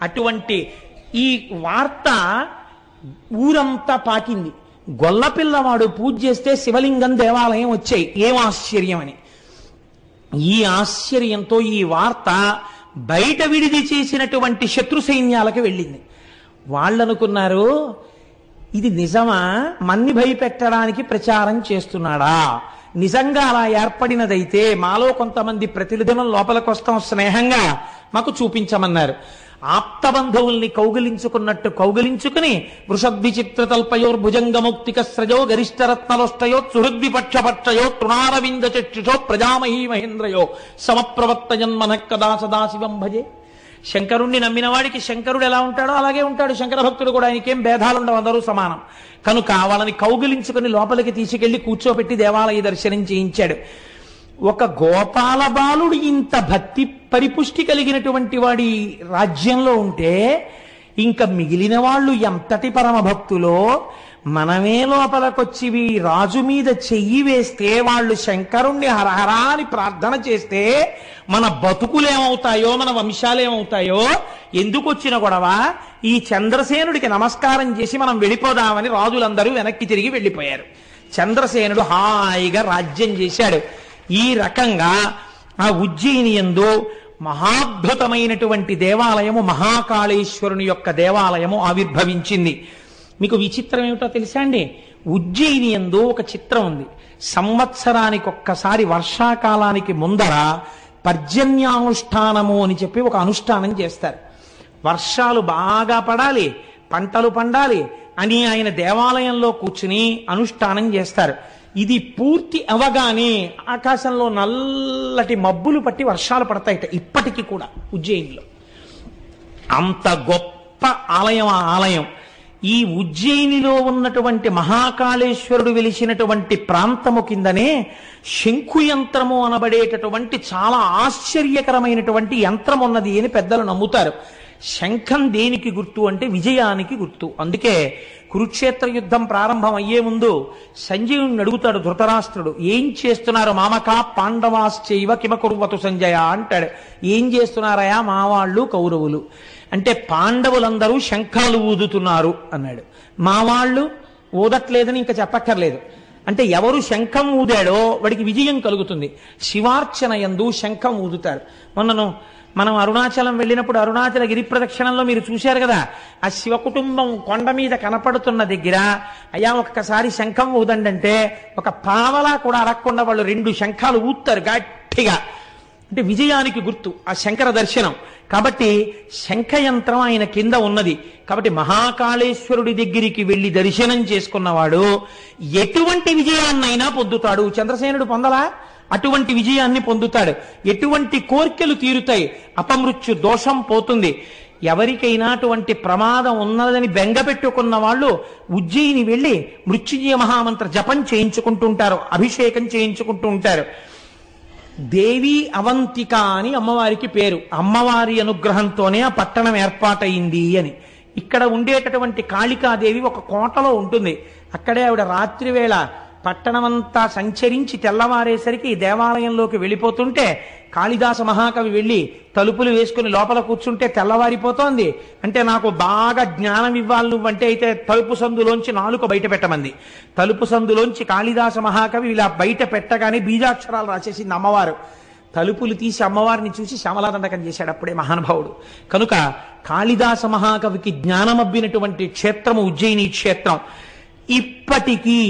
అటువంటి ఈ వార్త ఊరంతా పాకింది. గొల్లపిల్లవాడు పూజ చేస్తే శివలింగం దేవాలయం వచ్చాయి, ఏం ఆశ్చర్యం అని. ఈ ఆశ్చర్యంతో ఈ వార్త బయట విడిది చేసినటువంటి శత్రు సైన్యాలకు వెళ్ళింది. వాళ్ళనుకున్నారు, ఇది నిజమా, మన్ని భయపెట్టడానికి ప్రచారం చేస్తున్నాడా, నిజంగా అలా ఏర్పడినదైతే మాలో కొంతమంది ప్రతిదినం లోపలికి వస్తాం, స్నేహంగా మాకు చూపించమన్నారు. ఆప్తబంధువుల్ని కౌగిలించుకున్నట్టు కౌగిలించుకుని వృషద్విచిత్రతల్పయోర్భుజంగముక్తిక స్రజో గరిష్టరత్నలోష్టయో సుహృద్విపక్షపక్షయో తృణారవింద చక్షుషో ప్రజామహీ మహేంద్రయో సమప్రవర్తయన్మనః కదా సదాశివం భజే. శంకరుణ్ణి నమ్మిన వాడికి శంకరుడు ఎలా ఉంటాడో అలాగే ఉంటాడు శంకర భక్తుడు కూడా, ఆయనకేం భేదాలుండవు, అందరూ సమానం. కనుక వాళ్ళని కౌగిలించుకుని లోపలికి తీసుకెళ్లి కూర్చోబెట్టి దేవాలయ దర్శనం చేయించాడు. ఒక గోపాల బాలుడు ఇంత భక్తి పరిపుష్టి కలిగినటువంటి వాడి రాజ్యంలో ఉంటే ఇంకా మిగిలిన వాళ్ళు ఎంతటి పరమ భక్తులో, మనమే లోపలికొచ్చి రాజు మీద చెయ్యి వేస్తే వాళ్ళు శంకరుణ్ణి హరహరా అని ప్రార్థన చేస్తే మన బతుకులేమవుతాయో, మన వంశాలేమవుతాయో, ఎందుకు వచ్చిన గొడవ, ఈ చంద్రసేనుడికి నమస్కారం చేసి మనం వెళ్ళిపోదామని రాజులందరూ వెనక్కి తిరిగి వెళ్ళిపోయారు. చంద్రసేనుడు హాయిగా రాజ్యం చేశాడు. ఈ రకంగా ఆ ఉజ్జయిని యందు మహాద్భుతమైనటువంటి దేవాలయము, మహాకాళేశ్వరుని యొక్క దేవాలయము ఆవిర్భవించింది. మీకు విచిత్రం ఏమిటో తెలుసా అండి? ఉజ్జయిని యందు ఒక చిత్రం ఉంది. సంవత్సరానికి ఒక్కసారి వర్షాకాలానికి ముందర పర్జన్యానుష్ఠానము అని చెప్పి ఒక అనుష్ఠానం చేస్తారు. వర్షాలు బాగా పడాలి, పంటలు పండాలి అని ఆయన దేవాలయంలో కూర్చుని అనుష్ఠానం చేస్తారు. ఇది పూర్తి అవగానే ఆకాశంలో నల్లటి మబ్బులు పట్టి వర్షాలు పడతాయిట ఇప్పటికీ కూడా ఉజ్జయినిలో. అంత గొప్ప ఆలయం ఆ ఆలయం. ఈ ఉజ్జయినిలో ఉన్నటువంటి మహాకాళేశ్వరుడు వెలిసినటువంటి ప్రాంతము కిందనే శంఖు యంత్రము అనబడేటటువంటి చాలా ఆశ్చర్యకరమైనటువంటి యంత్రం ఉన్నది అని పెద్దలు నమ్ముతారు. శంఖం దేనికి గుర్తు అంటే విజయానికి గుర్తు. అందుకే కురుక్షేత్ర యుద్ధం ప్రారంభం అయ్యే ముందు సంజయుడిని అడుగుతాడు ధృతరాష్ట్రుడు, ఏం చేస్తున్నారు మామకా పాండవాశ్చైవ కిమకుర్వతు సంజయ అంటాడు. ఏం చేస్తున్నారయా మా వాళ్ళు కౌరవులు అంటే, పాండవులందరూ శంఖాలు ఊదుతున్నారు అన్నాడు. మా వాళ్ళు ఊదట్లేదని ఇంకా చెప్పక్కర్లేదు. అంటే ఎవరు శంఖం ఊదాడో వాడికి విజయం కలుగుతుంది. శివార్చన యందు శంఖం ఊదుతారు. మనం అరుణాచలం వెళ్ళినప్పుడు అరుణాచల గిరి ప్రదక్షిణంలో మీరు చూశారు కదా, ఆ శివ కుటుంబం కొండ మీద కనపడుతున్న దగ్గర అయ్యా ఒక్కసారి శంఖం ఊదండి అంటే ఒక పావలా కూడా అడగకుండా వాళ్ళు 2 శంఖాలు ఊతారు గట్టిగా. అంటే విజయానికి గుర్తు ఆ శంకర దర్శనం. కాబట్టి శంఖయంత్రం ఆయన కింద ఉన్నది. కాబట్టి మహాకాళేశ్వరుడి దగ్గరికి వెళ్లి దర్శనం చేసుకున్నవాడు ఎటువంటి విజయాన్నైనా పొందుతాడు. చంద్రసేనుడు పొందలా? అటువంటి విజయాన్ని పొందుతాడు. ఎటువంటి కోర్కెలు తీరుతాయి, అపమృత్యు దోషం పోతుంది. ఎవరికైనా అటువంటి ప్రమాదం ఉన్నదని బెంగపెట్టుకున్న వాళ్ళు ఉజ్జయిని వెళ్ళి మృత్యుంజయ మహామంత్ర జపం చేయించుకుంటుంటారు, అభిషేకం చేయించుకుంటూ ఉంటారు. దేవి అవంతిక అని అమ్మవారికి పేరు. అమ్మవారి అనుగ్రహంతోనే ఆ పట్టణం ఏర్పాటైంది అని. ఇక్కడ ఉండేటటువంటి కాళికాదేవి ఒక కోటలో ఉంటుంది. అక్కడే ఆవిడ రాత్రి వేళ పట్టణమంతా సంచరించి తెల్లవారేసరికి ఈ దేవాలయంలోకి వెళ్ళిపోతుంటే కాళిదాస మహాకవి వెళ్ళి తలుపులు వేసుకుని లోపల కూర్చుంటే తెల్లవారిపోతోంది. అంటే నాకు బాగా జ్ఞానం ఇవ్వాలి నువ్వంటే అయితే తలుపు సందులోంచి నాలుక బయట పెట్టమంది. తలుపు సందులోంచి కాళిదాస మహాకవి ఇలా బయట పెట్టగానే బీజాక్షరాలు రాసేసింది అమ్మవారు. తలుపులు తీసి అమ్మవారిని చూసి శ్యామలాదండకం చేశాడు అప్పుడే మహానుభావుడు. కనుక కాళిదాస మహాకవికి జ్ఞానమబ్బినటువంటి క్షేత్రము ఉజ్జయిని క్షేత్రం. ఇప్పటికీ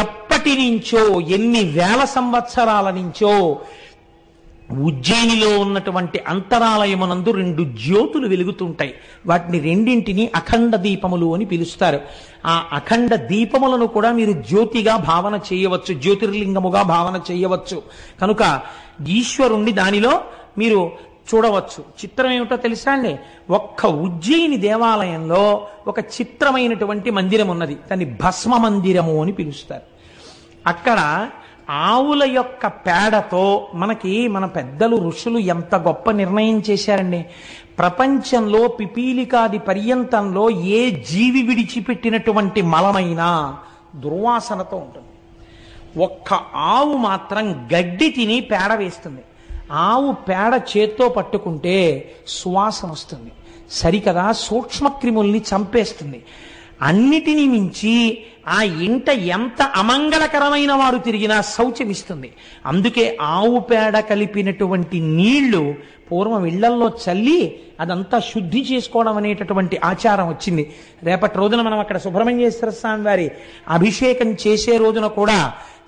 ఎప్పటి నుంచో, ఎన్ని వేల సంవత్సరాల నుంచో ఉజ్జయినిలో ఉన్నటువంటి అంతరాలయమునందు 2 జ్యోతులు వెలుగుతుంటాయి. వాటిని రెండింటిని అఖండ దీపములు అని పిలుస్తారు. ఆ అఖండ దీపములను కూడా మీరు జ్యోతిగా భావన చేయవచ్చు, జ్యోతిర్లింగముగా భావన చేయవచ్చు. కనుక ఈశ్వరుణ్ణి దానిలో మీరు చూడవచ్చు. చిత్రం ఏమిటో తెలుసా అండి? ఒక్క ఉజ్జయిని దేవాలయంలో ఒక చిత్రమైనటువంటి మందిరం ఉన్నది. దాన్ని భస్మ మందిరము అని పిలుస్తారు. అక్కడ ఆవుల యొక్క పేడతో మన పెద్దలు ఋషులు ఎంత గొప్ప నిర్ణయం చేశారండి. ప్రపంచంలో పిపీలికాది పర్యంతంలో ఏ జీవి విడిచిపెట్టినటువంటి మలమైనా దుర్వాసనతో ఉంటుంది. ఒక్క ఆవు మాత్రం గడ్డి తిని పేడ వేస్తుంది. ఆవు పేడ చేత్తో పట్టుకుంటే సువాసన వస్తుంది. సరికదా సూక్ష్మక్రిముల్ని చంపేస్తుంది. అన్నిటినీ మించి ఆ ఇంట ఎంత అమంగళకరమైన వారు తిరిగినా శౌచమిస్తుంది. అందుకే ఆవు పేడ కలిపినటువంటి నీళ్లు పూర్వం ఇళ్లల్లో చల్లి అదంతా శుద్ధి చేసుకోవడం అనేటటువంటి ఆచారం వచ్చింది. రేపటి రోజున మనం అక్కడ సుబ్రహ్మణ్యేశ్వర స్వామి వారి అభిషేకం చేసే రోజున కూడా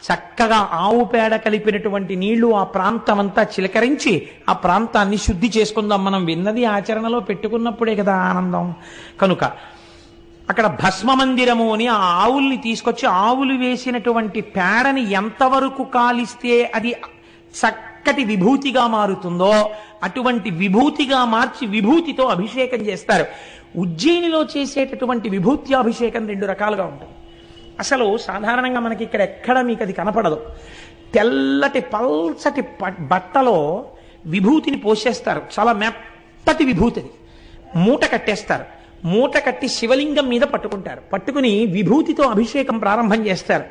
చక్కగా ఆవు పేడ కలిపినటువంటి నీళ్లు ఆ ప్రాంతం అంతా చిలకరించి ఆ ప్రాంతాన్ని శుద్ధి చేసుకుందాం. మనం విన్నది ఆచరణలో పెట్టుకున్నప్పుడే కదా ఆనందం. కనుక అక్కడ భస్మ మందిరము అని ఆ ఆవుల్ని తీసుకొచ్చి ఆవులు వేసినటువంటి పేడని ఎంతవరకు కాలిస్తే అది చక్కటి విభూతిగా మారుతుందో అటువంటి విభూతిగా మార్చి విభూతితో అభిషేకం చేస్తారు. ఉజ్జయినిలో చేసేటటువంటి విభూతి అభిషేకం 2 రకాలుగా ఉంటుంది. అసలు సాధారణంగా మనకి ఇక్కడ ఎక్కడ మీకు అది కనపడదు. తెల్లటి పల్చటి బట్టలో విభూతిని పోసేస్తారు. చాలా మెత్తటి విభూతిని మూట కట్టేస్తారు. మూట కట్టి శివలింగం మీద పట్టుకుంటారు. పట్టుకుని విభూతితో అభిషేకం ప్రారంభం చేస్తారు.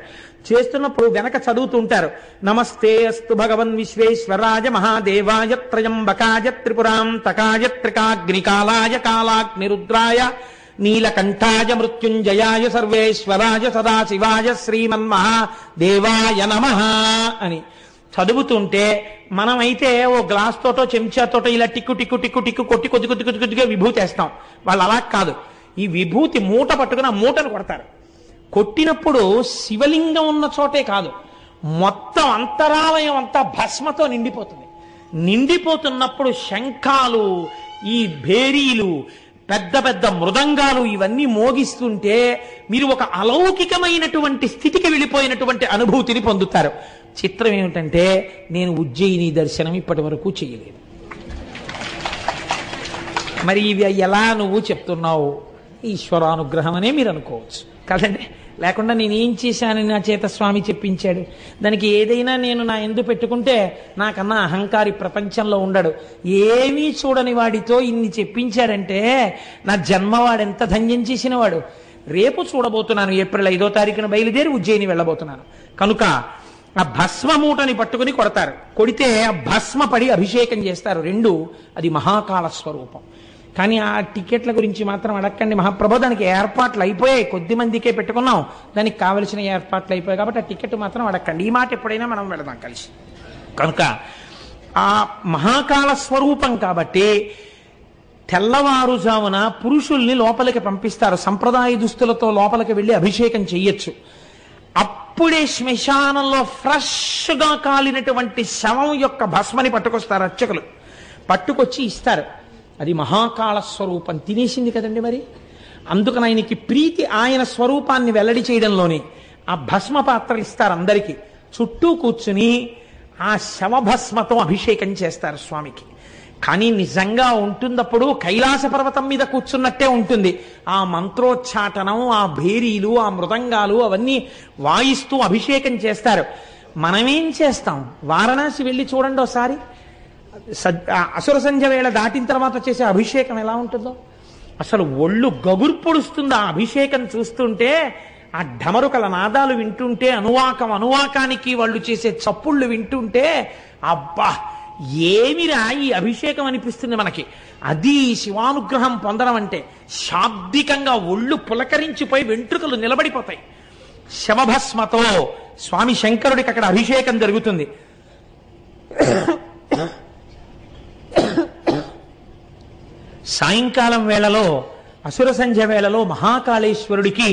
చేస్తున్నప్పుడు వెనక చదువుతుంటారు, నమస్తే అస్తు భగవన్ విశ్వేశ్వరాయ మహాదేవాయ త్రయంబకాయ త్రిపురాంతకాయ త్రికాగ్నికాలాయ కాలాగ్నిరుద్రాయ నీలకంఠాయ మృత్యుంజయాయ సర్వేశ్వరాయ సదాశివాయ శ్రీమన్మహాదేవాయ నమః అని చదువుతుంటే మనమైతే ఓ గ్లాస్ తోటో చెంచాతోటో ఇలా టిక్కు టిక్కు టిక్కు టిక్కు కొట్టి కొద్ది కొద్ది కొద్ది కొద్దిగా విభూతి వేస్తాం. వాళ్ళు అలా కాదు, ఈ విభూతి మూట పట్టుకుని ఆ మూటను కొడతారు. కొట్టినప్పుడు శివలింగం ఉన్న చోటే కాదు, మొత్తం అంతరాలయం అంతా భస్మతో నిండిపోతుంది. నిండిపోతున్నప్పుడు శంఖాలు, ఈ భేరీలు, పెద్ద పెద్ద మృదంగాలు ఇవన్నీ మోగిస్తుంటే మీరు ఒక అలౌకికమైనటువంటి స్థితికి వెళ్ళిపోయినటువంటి అనుభూతిని పొందుతారు. చిత్రం ఏమిటంటే నేను ఉజ్జయిని దర్శనం ఇప్పటి వరకు చేయలేదు. మరి ఇవి ఎలా నువ్వు చెప్తున్నావు? ఈశ్వరానుగ్రహం అనే మీరు అనుకోవచ్చు కదండి. లేకుండా నేనేం చేశానని నా చేత స్వామి చెప్పించాడు. దానికి ఏదైనా నేను నా ఎందు పెట్టుకుంటే నాకన్నా అహంకారి ప్రపంచంలో ఉండడు. ఏమీ చూడని వాడితో ఇన్ని చెప్పించాడంటే నా జన్మవాడు ఎంత ధన్యం చేసిన వాడు. రేపు చూడబోతున్నాను, ఏప్రిల్ 5వ తారీఖున బయలుదేరి ఉజ్జయిని వెళ్ళబోతున్నాను. కనుక ఆ భస్మ మూటని పట్టుకుని కొడతారు. కొడితే ఆ భస్మ పడి అభిషేకం చేస్తారు. 2 అది మహాకాళ స్వరూపం. కానీ ఆ టికెట్ల గురించి మాత్రం అడగండి మహాప్రభు, దానికి ఏర్పాట్లు అయిపోయాయి, కొద్ది మందికే పెట్టుకున్నాం, దానికి కావలసిన ఏర్పాట్లు అయిపోయాయి కాబట్టి ఆ టికెట్ మాత్రం అడగండి. ఈ మాట ఎప్పుడైనా మనం వెళదాం కలిసి. కనుక ఆ మహాకాళ స్వరూపం కాబట్టి తెల్లవారుజామున పురుషుల్ని లోపలికి పంపిస్తారు. సంప్రదాయ దుస్తులతో లోపలికి వెళ్ళి అభిషేకం చెయ్యొచ్చు. అప్పుడే శ్మశానంలో ఫ్రెష్గా కాలినటువంటి శవం యొక్క భస్మని పట్టుకొస్తారు అర్చకులు. పట్టుకొచ్చి ఇస్తారు. అది మహాకాళ స్వరూపం తినేసింది కదండి. మరి అందుకని ఆయనకి ప్రీతి ఆయన స్వరూపాన్ని వెల్లడి చేయడంలోనే ఆ భస్మ పాత్రలు ఇస్తారు అందరికీ. చుట్టూ కూర్చుని ఆ శవభస్మతో అభిషేకం చేస్తారు స్వామికి. కానీ నిజంగా ఉంటున్నప్పుడు కైలాస పర్వతం మీద కూర్చున్నట్టే ఉంటుంది. ఆ మంత్రోచ్చాటనం, ఆ భేరీలు, ఆ మృదంగాలు అవన్నీ వాయిస్తూ అభిషేకం చేస్తారు. మనమేం చేస్తాం? వారణాసి వెళ్ళి చూడండి ఒకసారి. అసుర సంధ్య వేళ దాటిన తర్వాత చేసే అభిషేకం ఎలా ఉంటుందో అసలు ఒళ్ళు గగుర్పొడుస్తుంది. ఆ అభిషేకం చూస్తుంటే, ఆ ఢమరుకల నాదాలు వింటుంటే, అనువాకానికి వాళ్ళు చేసే చప్పుళ్ళు వింటుంటే అబ్బా ఏమిరా ఈ అభిషేకం అనిపిస్తుంది మనకి. అది శివానుగ్రహం పొందడం అంటే. శాబ్దికంగా ఒళ్ళు పులకరించిపోయి వెంట్రుకలు నిలబడిపోతాయి. శవభస్మతో స్వామి శంకరుడికి అక్కడ అభిషేకం జరుగుతుంది. సాయంకాలం వేళలో, అసుర సంధ్య వేళలో మహాకాళేశ్వరుడికి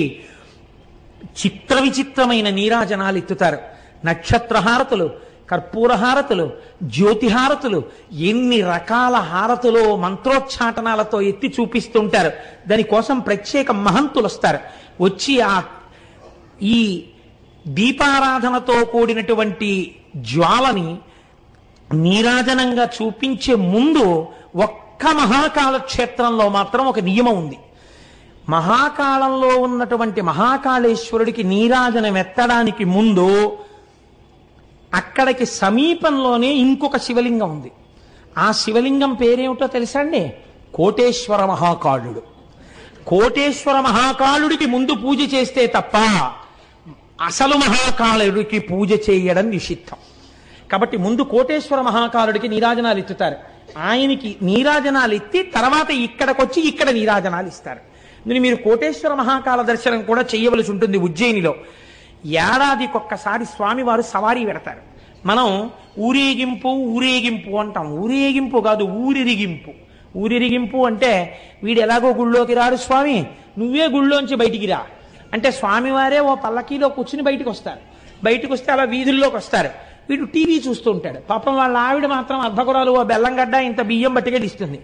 చిత్ర విచిత్రమైన నీరాజనాలు ఎత్తుతారు. నక్షత్రహారతులు, కర్పూరహారతులు, జ్యోతిహారతులు, ఎన్ని రకాల హారతులు మంత్రోచ్చాటనాలతో ఎత్తి చూపిస్తుంటారు. దానికోసం ప్రత్యేక మహంతులు వస్తారు. వచ్చి ఈ దీపారాధనతో కూడినటువంటి జ్వాలని నీరాజనంగా చూపించే ముందు ఒక్క మహాకాళ క్షేత్రంలో మాత్రం ఒక నియమం ఉంది. మహాకాళంలో ఉన్నటువంటి మహాకాళేశ్వరుడికి నీరాజనం ఎత్తడానికి ముందు అక్కడికి సమీపంలోనే ఇంకొక శివలింగం ఉంది. ఆ శివలింగం పేరేమిటో తెలుసా అండి? కోటేశ్వర మహాకాళుడు. కోటేశ్వర మహాకాళుడికి ముందు పూజ చేస్తే తప్ప అసలు మహాకాళుడికి పూజ చేయడం నిషిద్ధం. కాబట్టి ముందు కోటేశ్వర మహాకాళుడికి నీరాజనాలు ఎత్తుతారు. ఆయనకి నీరాజనాలు ఎత్తి తర్వాత ఇక్కడికొచ్చి ఇక్కడ నీరాజనాలు ఇస్తారు. మీరు కోటేశ్వర మహాకాల దర్శనం కూడా చేయవలసి ఉంటుంది ఉజ్జయినిలో. ఏడాదికొక్కసారి స్వామివారు సవారీ పెడతారు. మనం ఊరేగింపు అంటాం. ఊరేగింపు కాదు, ఊరిరిగింపు. ఊరిరిగింపు అంటే వీడు ఎలాగో గుళ్ళోకి రాడు స్వామి, నువ్వే గుళ్ళోంచి బయటికి రా అంటే స్వామివారే ఓ పల్లకీలో కూర్చుని బయటికి వస్తారు. బయటకు వస్తే అలా వీధుల్లోకి వస్తారు. వీడు టీవీ చూస్తూ ఉంటాడు. పాపం వాళ్ళ ఆవిడ మాత్రం అర్ధకురాలు ఓ బెల్లంగడ్డ ఇంత బియ్యం పట్టుకెళ్ళిస్తుంది.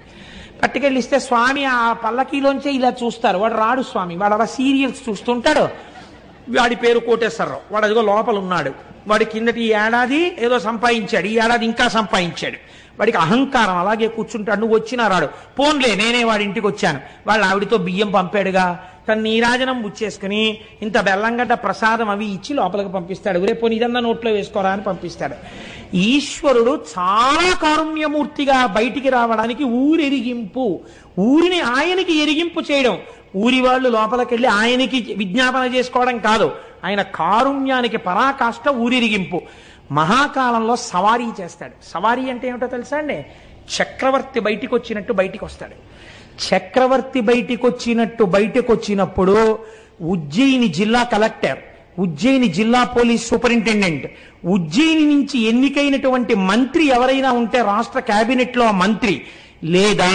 పట్టుకెళ్ళిస్తే స్వామి ఆ పల్లకీలోంచే ఇలా చూస్తారు. వాడు రాడు స్వామి, వాడు అలా సీరియల్స్ చూస్తుంటాడు. వాడి పేరు కోటేశ్వరరావు. వాడు అదిగో లోపల ఉన్నాడు. వాడి కిందటి ఏడాది ఏదో సంపాదించాడు, ఈ ఏడాది ఇంకా సంపాదించాడు. వాడికి అహంకారం, అలాగే కూర్చుంటాడు. నువ్వు వచ్చినా రాడు. పోన్లే నేనే వాడి ఇంటికి వచ్చాను, వాళ్ళ ఆవిడితో బియ్యం పంపాడుగా, తన నీరాజనం బుచ్చేసుకుని ఇంత బెల్లంగడ్డ ప్రసాదం అవి ఇచ్చి లోపలికి పంపిస్తాడు. రేపు పోనీ ఇదన్నా నోట్లో వేసుకోరా అని పంపిస్తాడు. ఈశ్వరుడు చాలా కారుణ్యమూర్తిగా బయటికి రావడానికి ఊరెరిగింపు, ఊరిని ఆయనకి ఎరిగింపు చేయడం. ఊరి వాళ్ళు లోపలికెళ్ళి ఆయనకి విజ్ఞాపన చేసుకోవడం కాదు, ఆయన కారుణ్యానికి పరాకాష్ట ఊరిరిగింపు. మహాకాలంలో సవారీ చేస్తాడు. సవారీ అంటే ఏమిటో తెలుసా అండి? చక్రవర్తి బయటికి వచ్చినట్టు బయటికి వస్తాడు. చక్రవర్తి బయటికి వచ్చినప్పుడు ఉజ్జయిని జిల్లా కలెక్టర్, ఉజ్జయిని జిల్లా పోలీస్ సూపరింటెండెంట్, ఉజ్జయిని నుంచి ఎన్నికైనటువంటి మంత్రి ఎవరైనా ఉంటే రాష్ట్ర కేబినెట్ లో మంత్రి, లేదా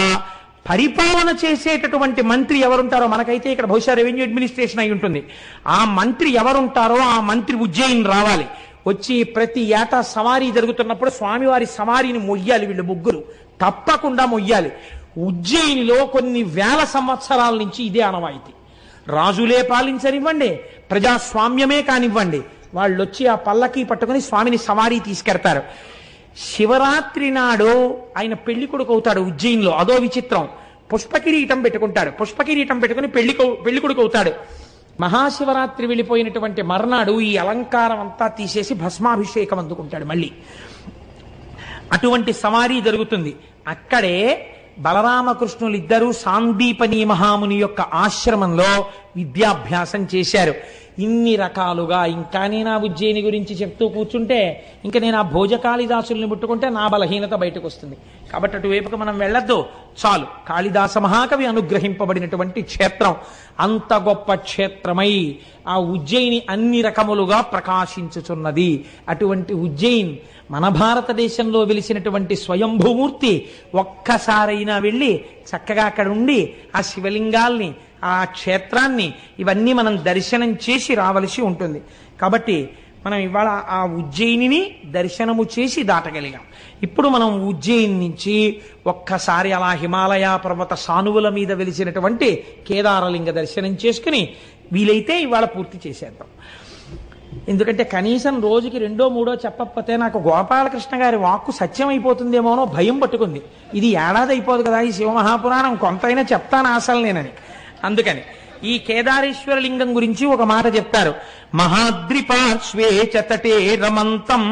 పరిపాలన చేసేటటువంటి మంత్రి ఎవరుంటారో, మనకైతే ఇక్కడ బహుశా రెవెన్యూ అడ్మినిస్ట్రేషన్ అయి ఉంటుంది, ఆ మంత్రి ఎవరుంటారో ఆ మంత్రి ఉజ్జయిని రావాలి. వచ్చి ప్రతి ఏటా సవారీ జరుగుతున్నప్పుడు స్వామివారి సవారీని మొయ్యాలి. వీళ్ళు ముగ్గురు తప్పకుండా మొయ్యాలి. ఉజ్జయినిలో కొన్ని వేల సంవత్సరాల నుంచి ఇదే ఆనవాయితీ. రాజులే పాలించనివ్వండి, ప్రజాస్వామ్యమే కానివ్వండి, వాళ్ళు వచ్చి ఆ పల్లకి పట్టుకుని స్వామిని సవారీ తీసుకెడతారు. శివరాత్రి నాడు ఆయన పెళ్లి కొడుకు అవుతాడు ఉజ్జయినిలో. అదో విచిత్రం. పుష్పకిరీటం పెట్టుకుంటాడు. పుష్పకిరీటం పెట్టుకుని పెళ్లి కొడుకు అవుతాడు. మహాశివరాత్రి వెళ్ళిపోయినటువంటి మర్నాడు ఈ అలంకారం అంతా తీసేసి భస్మాభిషేకం అందుకుంటాడు మళ్ళీ. అటువంటి సవారీ జరుగుతుంది. అక్కడే బలరామకృష్ణులు ఇద్దరూ సాందీపని మహాముని యొక్క ఆశ్రమంలో విద్యాభ్యాసం చేశారు. ఇన్ని రకాలుగా ఇంకా నేను ఆ ఉజ్జయిని గురించి చెప్తూ కూర్చుంటే ఇంకా నేను ఆ భోజకాళిదాసుల్ని ముట్టుకుంటే నా బలహీనత బయటకు వస్తుంది. కాబట్టి అటువైపుకు మనం వెళ్ళొద్దు, చాలు. కాళిదాస మహాకవి అనుగ్రహింపబడినటువంటి క్షేత్రం, అంత గొప్ప క్షేత్రమై ఆ ఉజ్జయిని అన్ని రకములుగా ప్రకాశించుచున్నది. అటువంటి ఉజ్జయిన్ మన భారతదేశంలో వెలిసినటువంటి స్వయంభూమూర్తి. ఒక్కసారైనా వెళ్ళి చక్కగా అక్కడ ఉండి ఆ శివలింగాల్ని, ఆ క్షేత్రాన్ని, ఇవన్నీ మనం దర్శనం చేసి రావలసి ఉంటుంది. కాబట్టి మనం ఇవాళ ఆ ఉజ్జయినిని దర్శనము చేసి దాటగలిగాం. ఇప్పుడు మనం ఉజ్జయిని నుంచి ఒక్కసారి అలా హిమాలయ పర్వత సానువుల మీద వెలిసినటువంటి కేదారలింగ దర్శనం చేసుకుని వీలైతే ఇవాళ పూర్తి చేసేద్దాం. ఎందుకంటే కనీసం రోజుకి 2, 3 చెప్పకపోతే నాకు గోపాలకృష్ణ గారి వాక్కు సత్యం అయిపోతుందేమోనో భయం పట్టుకుంది. ఇది ఏడాది అయిపోదు కదా ఈ శివమహాపురాణం, కొంతైనా చెప్తాను అసలు నేనని. అందుకని ఈ కేదారేశ్వర లింగం గురించి ఒక మాట చెప్తారు. మహాద్రిపార్శ్వే చతటే రమంతం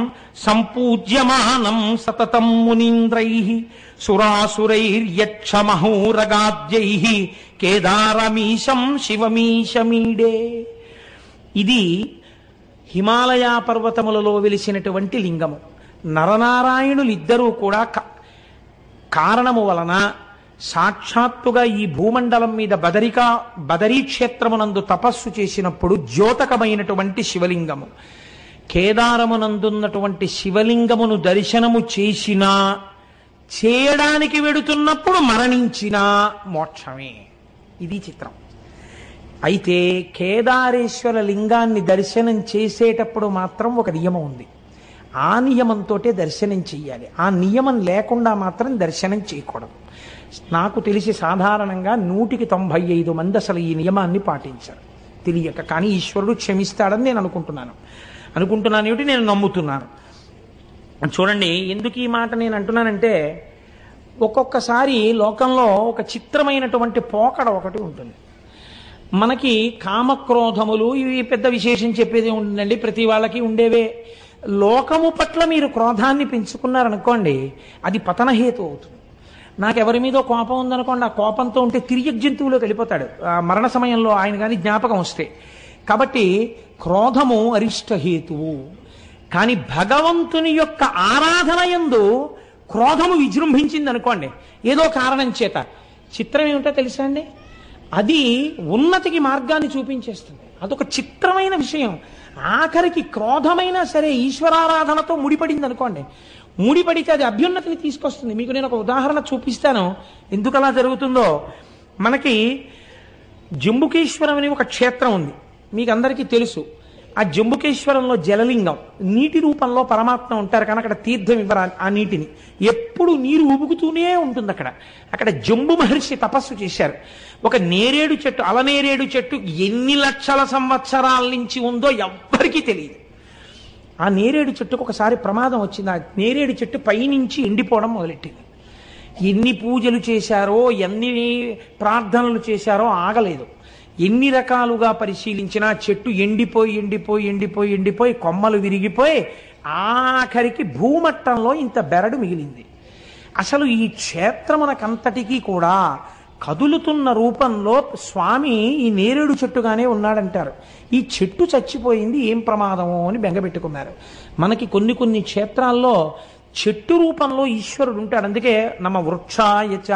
సంపూజ్యమానం సతతం మునీంద్రైః సురాసురైర్యక్షమహోరగాద్యైః కేదారమీశం శివమీశమీడే. ఇది హిమాలయ పర్వతములలో వెలిసినటువంటి లింగము. నరనారాయణులిద్దరూ కూడా కారణము వలన సాక్షాత్తుగా ఈ భూమండలం మీద బదరీ క్షేత్రమునందు తపస్సు చేసినప్పుడు ద్యోతకమైనటువంటి శివలింగము. కేదారమునందున్నటువంటి శివలింగమును దర్శనము చేసినా, చేయడానికి వెడుతున్నప్పుడు మరణించినా మోక్షమే. ఇది చిత్రం. అయితే కేదారేశ్వర లింగాన్ని దర్శనం చేసేటప్పుడు మాత్రం ఒక నియమం ఉంది. ఆ నియమంతో దర్శనం చెయ్యాలి. ఆ నియమం లేకుండా మాత్రం దర్శనం చేయకూడదు. నాకు తెలిసి సాధారణంగా 195 మంది అసలు ఈ నియమాన్ని పాటించారు తెలియక. కానీ ఈశ్వరుడు క్షమిస్తాడని నేను అనుకుంటున్నాను ఏమిటి, నేను నమ్ముతున్నాను. చూడండి, ఎందుకు ఈ మాట నేను అంటున్నానంటే, ఒక్కొక్కసారి లోకంలో ఒక చిత్రమైనటువంటి పోకడ ఒకటి ఉంటుంది. మనకి కామక్రోధములు ఇవి పెద్ద విశేషం చెప్పేది ఉంటుందండి, ప్రతి వాళ్ళకి ఉండేవే. లోకము పట్ల మీరు క్రోధాన్ని పెంచుకున్నారనుకోండి, అది పతనహేతు అవుతుంది. నాకెవరి మీదో కోపం ఉందనుకోండి, ఆ కోపంతో ఉంటే తిరిగి జంతువులోకి వెళ్ళిపోతాడు మరణ సమయంలో ఆయన కానీ జ్ఞాపకం వస్తే. కాబట్టి క్రోధము అరిష్టహేతువు. కానీ భగవంతుని యొక్క ఆరాధన యందు క్రోధము విజృంభించింది అనుకోండి ఏదో కారణం చేత, చిత్రం ఏమిటో తెలుసా అండి, అది ఉన్నతికి మార్గాన్ని చూపించేస్తుంది. అదొక చిత్రమైన విషయం. ఆఖరికి క్రోధమైనా సరే ఈశ్వరారాధనతో ముడిపడింది అనుకోండి, ముడిపడితే అది అభ్యున్నతిని తీసుకొస్తుంది. మీకు నేను ఒక ఉదాహరణ చూపిస్తాను ఎందుకు అలా జరుగుతుందో. మనకి జంబుకేశ్వరం అని ఒక క్షేత్రం ఉంది, మీకు అందరికీ తెలుసు. ఆ జంబుకేశ్వరంలో జలలింగం, నీటి రూపంలో పరమాత్మ ఉంటారు కానీ అక్కడ తీర్థం ఇవ్వరు ఆ నీటిని, ఎప్పుడు నీరు ఉబుకుతూనే ఉంటుంది అక్కడ. అక్కడ జంబు మహర్షి తపస్సు చేశారు. ఒక నేరేడు చెట్టు, అలనేరేడు చెట్టు ఎన్ని లక్షల సంవత్సరాల నుంచి ఉందో ఎవ్వరికీ తెలియదు. ఆ నేరేడు చెట్టుకు ఒకసారి ప్రమాదం వచ్చింది. ఆ నేరేడు చెట్టు పైనుంచి ఎండిపోవడం మొదలెట్టింది. ఎన్ని పూజలు చేశారో, ఎన్ని ప్రార్థనలు చేశారో ఆగలేదు. ఎన్ని రకాలుగా పరిశీలించినా చెట్టు ఎండిపోయి ఎండిపోయి ఎండిపోయి ఎండిపోయి కొమ్మలు విరిగిపోయి ఆఖరికి భూమట్టంలో ఇంత బెరడు మిగిలింది. అసలు ఈ క్షేత్రమునకంతటికీ కూడా కదులుతున్న రూపంలో స్వామి ఈ నేరేడు చెట్టుగానే ఉన్నాడంటారు. ఈ చెట్టు చచ్చిపోయింది, ఏం ప్రమాదమో అని బెంగపెట్టుకున్నారు. మనకి కొన్ని కొన్ని క్షేత్రాల్లో చెట్టు రూపంలో ఈశ్వరుడు ఉంటాడు. అందుకే నమ వృక్షాయచ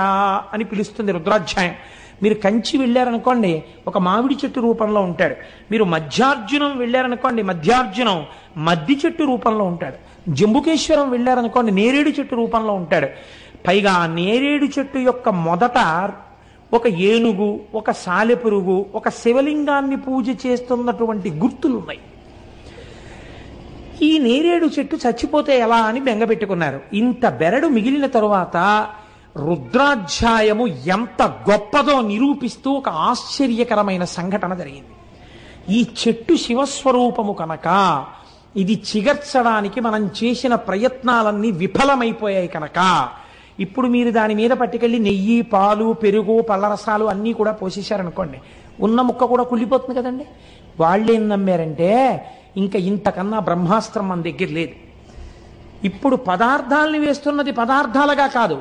అని పిలుస్తుంది రుద్రాధ్యాయం. మీరు కంచి వెళ్ళారనుకోండి, ఒక మామిడి చెట్టు రూపంలో ఉంటాడు. మీరు మధ్యార్జునం వెళ్ళారనుకోండి, మధ్యార్జునం మద్ది చెట్టు రూపంలో ఉంటాడు. జంబుకేశ్వరం వెళ్ళారనుకోండి, నేరేడు చెట్టు రూపంలో ఉంటాడు. పైగా నేరేడు చెట్టు యొక్క మొదట ఒక ఏనుగు, ఒక సాలెపురుగు, ఒక శివలింగాన్ని పూజ చేస్తున్నటువంటి గుర్తులు ఉన్నాయి. ఈ నేరేడు చెట్టు చచ్చిపోతే ఎలా అని బెంగపెట్టుకున్నారు. ఇంత బెరడు మిగిలిన తరువాత రుద్రాధ్యాయము ఎంత గొప్పదో నిరూపిస్తూ ఒక ఆశ్చర్యకరమైన సంఘటన జరిగింది. ఈ చెట్టు శివస్వరూపము కనుక ఇది చిగర్చడానికి మనం చేసిన ప్రయత్నాలన్నీ విఫలమైపోయాయి కనుక ఇప్పుడు మీరు దాని మీద పట్టుకెళ్ళి నెయ్యి, పాలు, పెరుగు, పళ్ళరసాలు అన్నీ కూడా పోసేశారనుకోండి, ఉన్న ముక్క కూడా కుళ్ళిపోతుంది కదండి. వాళ్ళు ఏం నమ్మారంటే ఇంకా ఇంతకన్నా బ్రహ్మాస్త్రం మన దగ్గర లేదు. ఇప్పుడు పదార్థాలని వేస్తున్నది పదార్థాలుగా కాదు,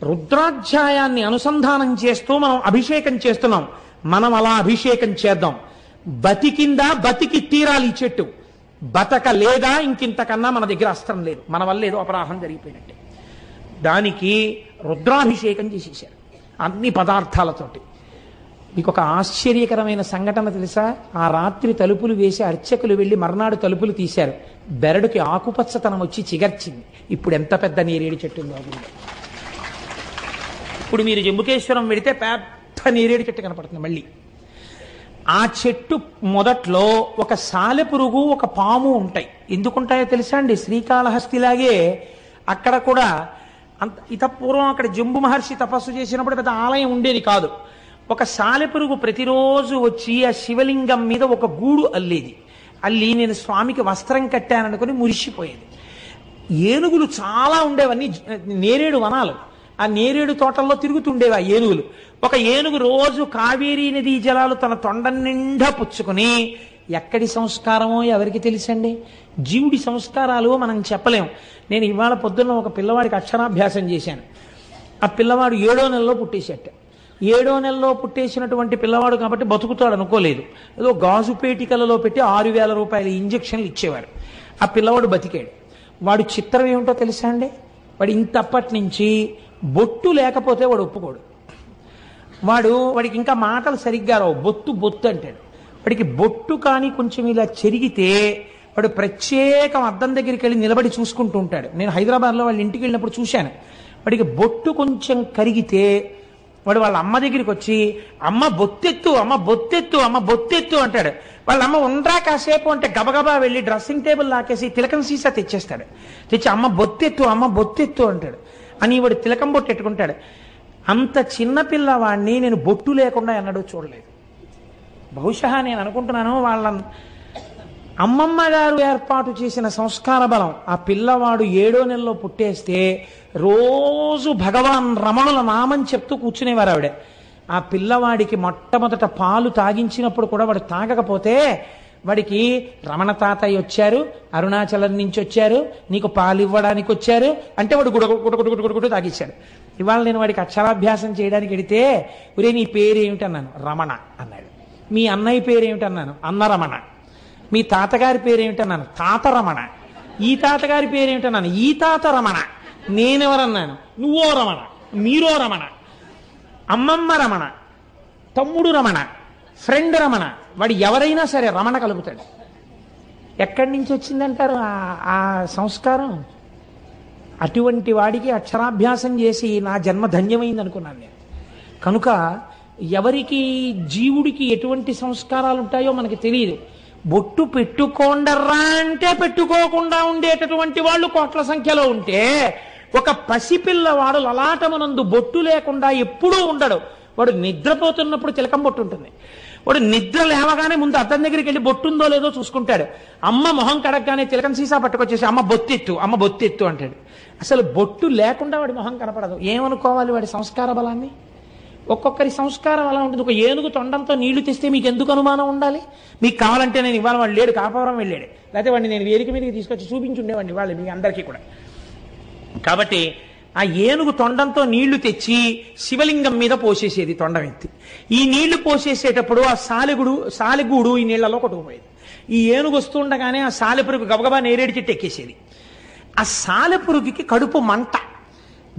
రుద్రాధ్యాయాన్ని అనుసంధానం చేస్తూ మనం అభిషేకం చేస్తున్నాం. మనం అలా అభిషేకం చేద్దాం. బతికిందా, బతికి తీరాలి ఈ చెట్టు. బతక లేదా ఇంకింతకన్నా మన దగ్గర అస్త్రం లేదు. మన వల్ల ఏదో అపరాధం జరిగిపోయినట్టే. దానికి రుద్రాభిషేకం చేసేశారు అన్ని పదార్థాలతోటి. మీకు ఒక ఆశ్చర్యకరమైన సంఘటన తెలుసా? ఆ రాత్రి తలుపులు వేసి అర్చకులు వెళ్ళి మర్నాడు తలుపులు తీశారు. బెరడుకి ఆకుపచ్చతనం వచ్చి చిగర్చింది. ఇప్పుడు ఎంత పెద్ద నేరేడు చెట్టు ఉందో. ఇప్పుడు మీరు జంబుకేశ్వరం వెడితే పెద్ద నేరేడు చెట్టు కనపడుతుంది. మళ్ళీ ఆ చెట్టు మొదట్లో ఒక సాలెపురుగు, ఒక పాము ఉంటాయి. ఎందుకుంటాయో తెలుసా అండి? శ్రీకాళహస్తిలాగే అక్కడ కూడా ఇతపూర్వం అక్కడ జంబు మహర్షి తపస్సు చేసినప్పుడు పెద్ద ఆలయం ఉండేది కాదు. ఒక సాలెపురుగు ప్రతిరోజు వచ్చి ఆ శివలింగం మీద ఒక గూడు అల్లేది. అల్లి నేను స్వామికి వస్త్రం కట్టాననుకుని మురిసిపోయేది. ఏనుగులు చాలా ఉండేవన్నీ నేరేడు వనాలు. ఆ నేరేడు తోటల్లో తిరుగుతుండేవి ఆ ఏనుగులు. ఒక ఏనుగు రోజు కావేరీ నదీ జలాలు తన తొండ నిండా పుచ్చుకుని, ఎక్కడి సంస్కారమో ఎవరికి తెలుసండి? జీవుడి సంస్కారాలు మనం చెప్పలేం. నేను ఇవాళ పొద్దున్న ఒక పిల్లవాడికి అక్షరాభ్యాసం చేశాను. ఆ పిల్లవాడు 7వ నెలలో పుట్టేసేట. 7వ నెలలో పుట్టేసినటువంటి పిల్లవాడు కాబట్టి బతుకుతాడు అనుకోలేదు. ఏదో గాజు పేటికలలో పెట్టి 6,000 రూపాయల ఇంజక్షన్లు ఇచ్చేవారు. ఆ పిల్లవాడు బతికాడు. వాడు చిత్రం ఏమిటో తెలుసా అండి? వాడు ఇంతప్పటి నుంచి బొట్టు లేకపోతే వాడు ఒప్పుకోడు. వాడికి ఇంకా మాటలు సరిగ్గా రావు. బొత్తు బొత్తు అంటాడు. వాడికి బొట్టు కానీ కొంచెం ఇలా చెరిగితే వాడు ప్రత్యేకం అద్దం దగ్గరికి వెళ్ళి నిలబడి చూసుకుంటూ ఉంటాడు. నేను హైదరాబాద్లో వాళ్ళ ఇంటికి వెళ్ళినప్పుడు చూశాను. వాడికి బొట్టు కొంచెం కరిగితే వాడు వాళ్ళ అమ్మ దగ్గరికి వచ్చి అమ్మ బొత్తెత్తు, అమ్మ బొత్తెత్తు, అమ్మ బొత్తెత్తు అంటాడు. వాళ్ళ అమ్మ ఉండరా కాసేపు అంటే గబగబా వెళ్ళి డ్రెస్సింగ్ టేబుల్ లాకేసి తిలకం సీసా తెచ్చేస్తాడు. తెచ్చి అమ్మ బొత్తెత్తు, అమ్మ బొత్తెత్తు అంటాడు. అని వాడు తిలకం బొట్టు ఎట్టుకుంటాడు. అంత చిన్నపిల్లవాడిని నేను బొట్టు లేకుండా ఎన్నడూ చూడలేదు. బహుశా నేను అనుకుంటున్నాను వాళ్ళ అమ్మమ్మ గారు ఏర్పాటు చేసిన సంస్కార బలం. ఆ పిల్లవాడు 7వ నెలలో పుట్టేస్తే రోజు భగవాన్ రమణుల నామం చెప్తూ కూర్చునేవారు ఆవిడ. ఆ పిల్లవాడికి మొట్టమొదట పాలు తాగించినప్పుడు కూడా వాడు తాగకపోతే వాడికి రమణ తాతయ్య వచ్చారు, అరుణాచలం నుంచి వచ్చారు, నీకు పాలు ఇవ్వడానికి వచ్చారు అంటే వాడు గుడగుడు తాగిచ్చాడు. ఇవాళ నేను వాడికి అక్షరాభ్యాసం చేయడానికి వెడితే, ఒరే నీ పేరేమిటన్నాను, రమణ అన్నాడు. మీ అన్నయ్య పేరేమిటన్నాను, అన్నరమణ. మీ తాతగారి పేరేమిటన్నాను, తాత రమణ. ఈ తాతగారి పేరేమిటన్నాను, ఈ తాత రమణ. నేనెవరన్నాను? నువ్వో రమణ, మీరో రమణ, అమ్మమ్మ రమణ, తమ్ముడు రమణ, ఫ్రెండ్ రమణ, వాడు ఎవరైనా సరే రమణ కలుగుతాడు. ఎక్కడి నుంచి వచ్చిందంటారు ఆ సంస్కారం? అటువంటి వాడికి అక్షరాభ్యాసం చేసి నా జన్మ ధన్యమైంది అనుకున్నాను నేను. కనుక ఎవరికి జీవుడికి ఎటువంటి సంస్కారాలు ఉంటాయో మనకి తెలియదు. బొట్టు పెట్టుకోండర్రా అంటే పెట్టుకోకుండా ఉండేటటువంటి వాళ్ళు కోట్ల సంఖ్యలో ఉంటే, ఒక పసిపిల్లవాడు లలాటమునందు బొట్టు లేకుండా ఎప్పుడూ ఉండడు. వాడు నిద్రపోతున్నప్పుడు తిలకం బొట్టు ఉంటుంది. వాడు నిద్ర లేవగానే ముందు అద్దం దగ్గరికి వెళ్ళి బొట్టుందో లేదో చూసుకుంటాడు. అమ్మ మొహం కడగగానే తిలకం సీసా పట్టుకొచ్చేసి అమ్మ బొత్తెత్తు, అమ్మ బొత్తెత్తు అంటాడు. అసలు బొట్టు లేకుండా వాడి మొహం కనపడదు. ఏమనుకోవాలి వాడి సంస్కార బలాన్ని? ఒక్కొక్కరి సంస్కారం అలా ఉంటుంది. ఒక ఏనుగు తొండంతో నీళ్లు తెస్తే మీకు ఎందుకు అనుమానం ఉండాలి? మీకు కావాలంటే నేను ఇవాళ వాడు లేడు, కాపవరం వెళ్ళాడు, లేకపోతే వాడిని నేను వేదిక మీదకి తీసుకొచ్చి చూపించుండేవాడిని వాళ్ళు మీ అందరికీ కూడా. కాబట్టి ఆ ఏనుగు తొండంతో నీళ్లు తెచ్చి శివలింగం మీద పోసేసేది తొండం ఎత్తి. ఈ నీళ్లు పోసేసేటప్పుడు ఆ సాలెగూడు ఈ నీళ్లలో కొట్టుకుపోయేది. ఈ ఏనుగు వస్తుండగానే ఆ సాలెపురుగు గబగబా నేరేడు చెట్టు ఎక్కేసేది. ఆ సాలెపురుగుకి కడుపు మంట.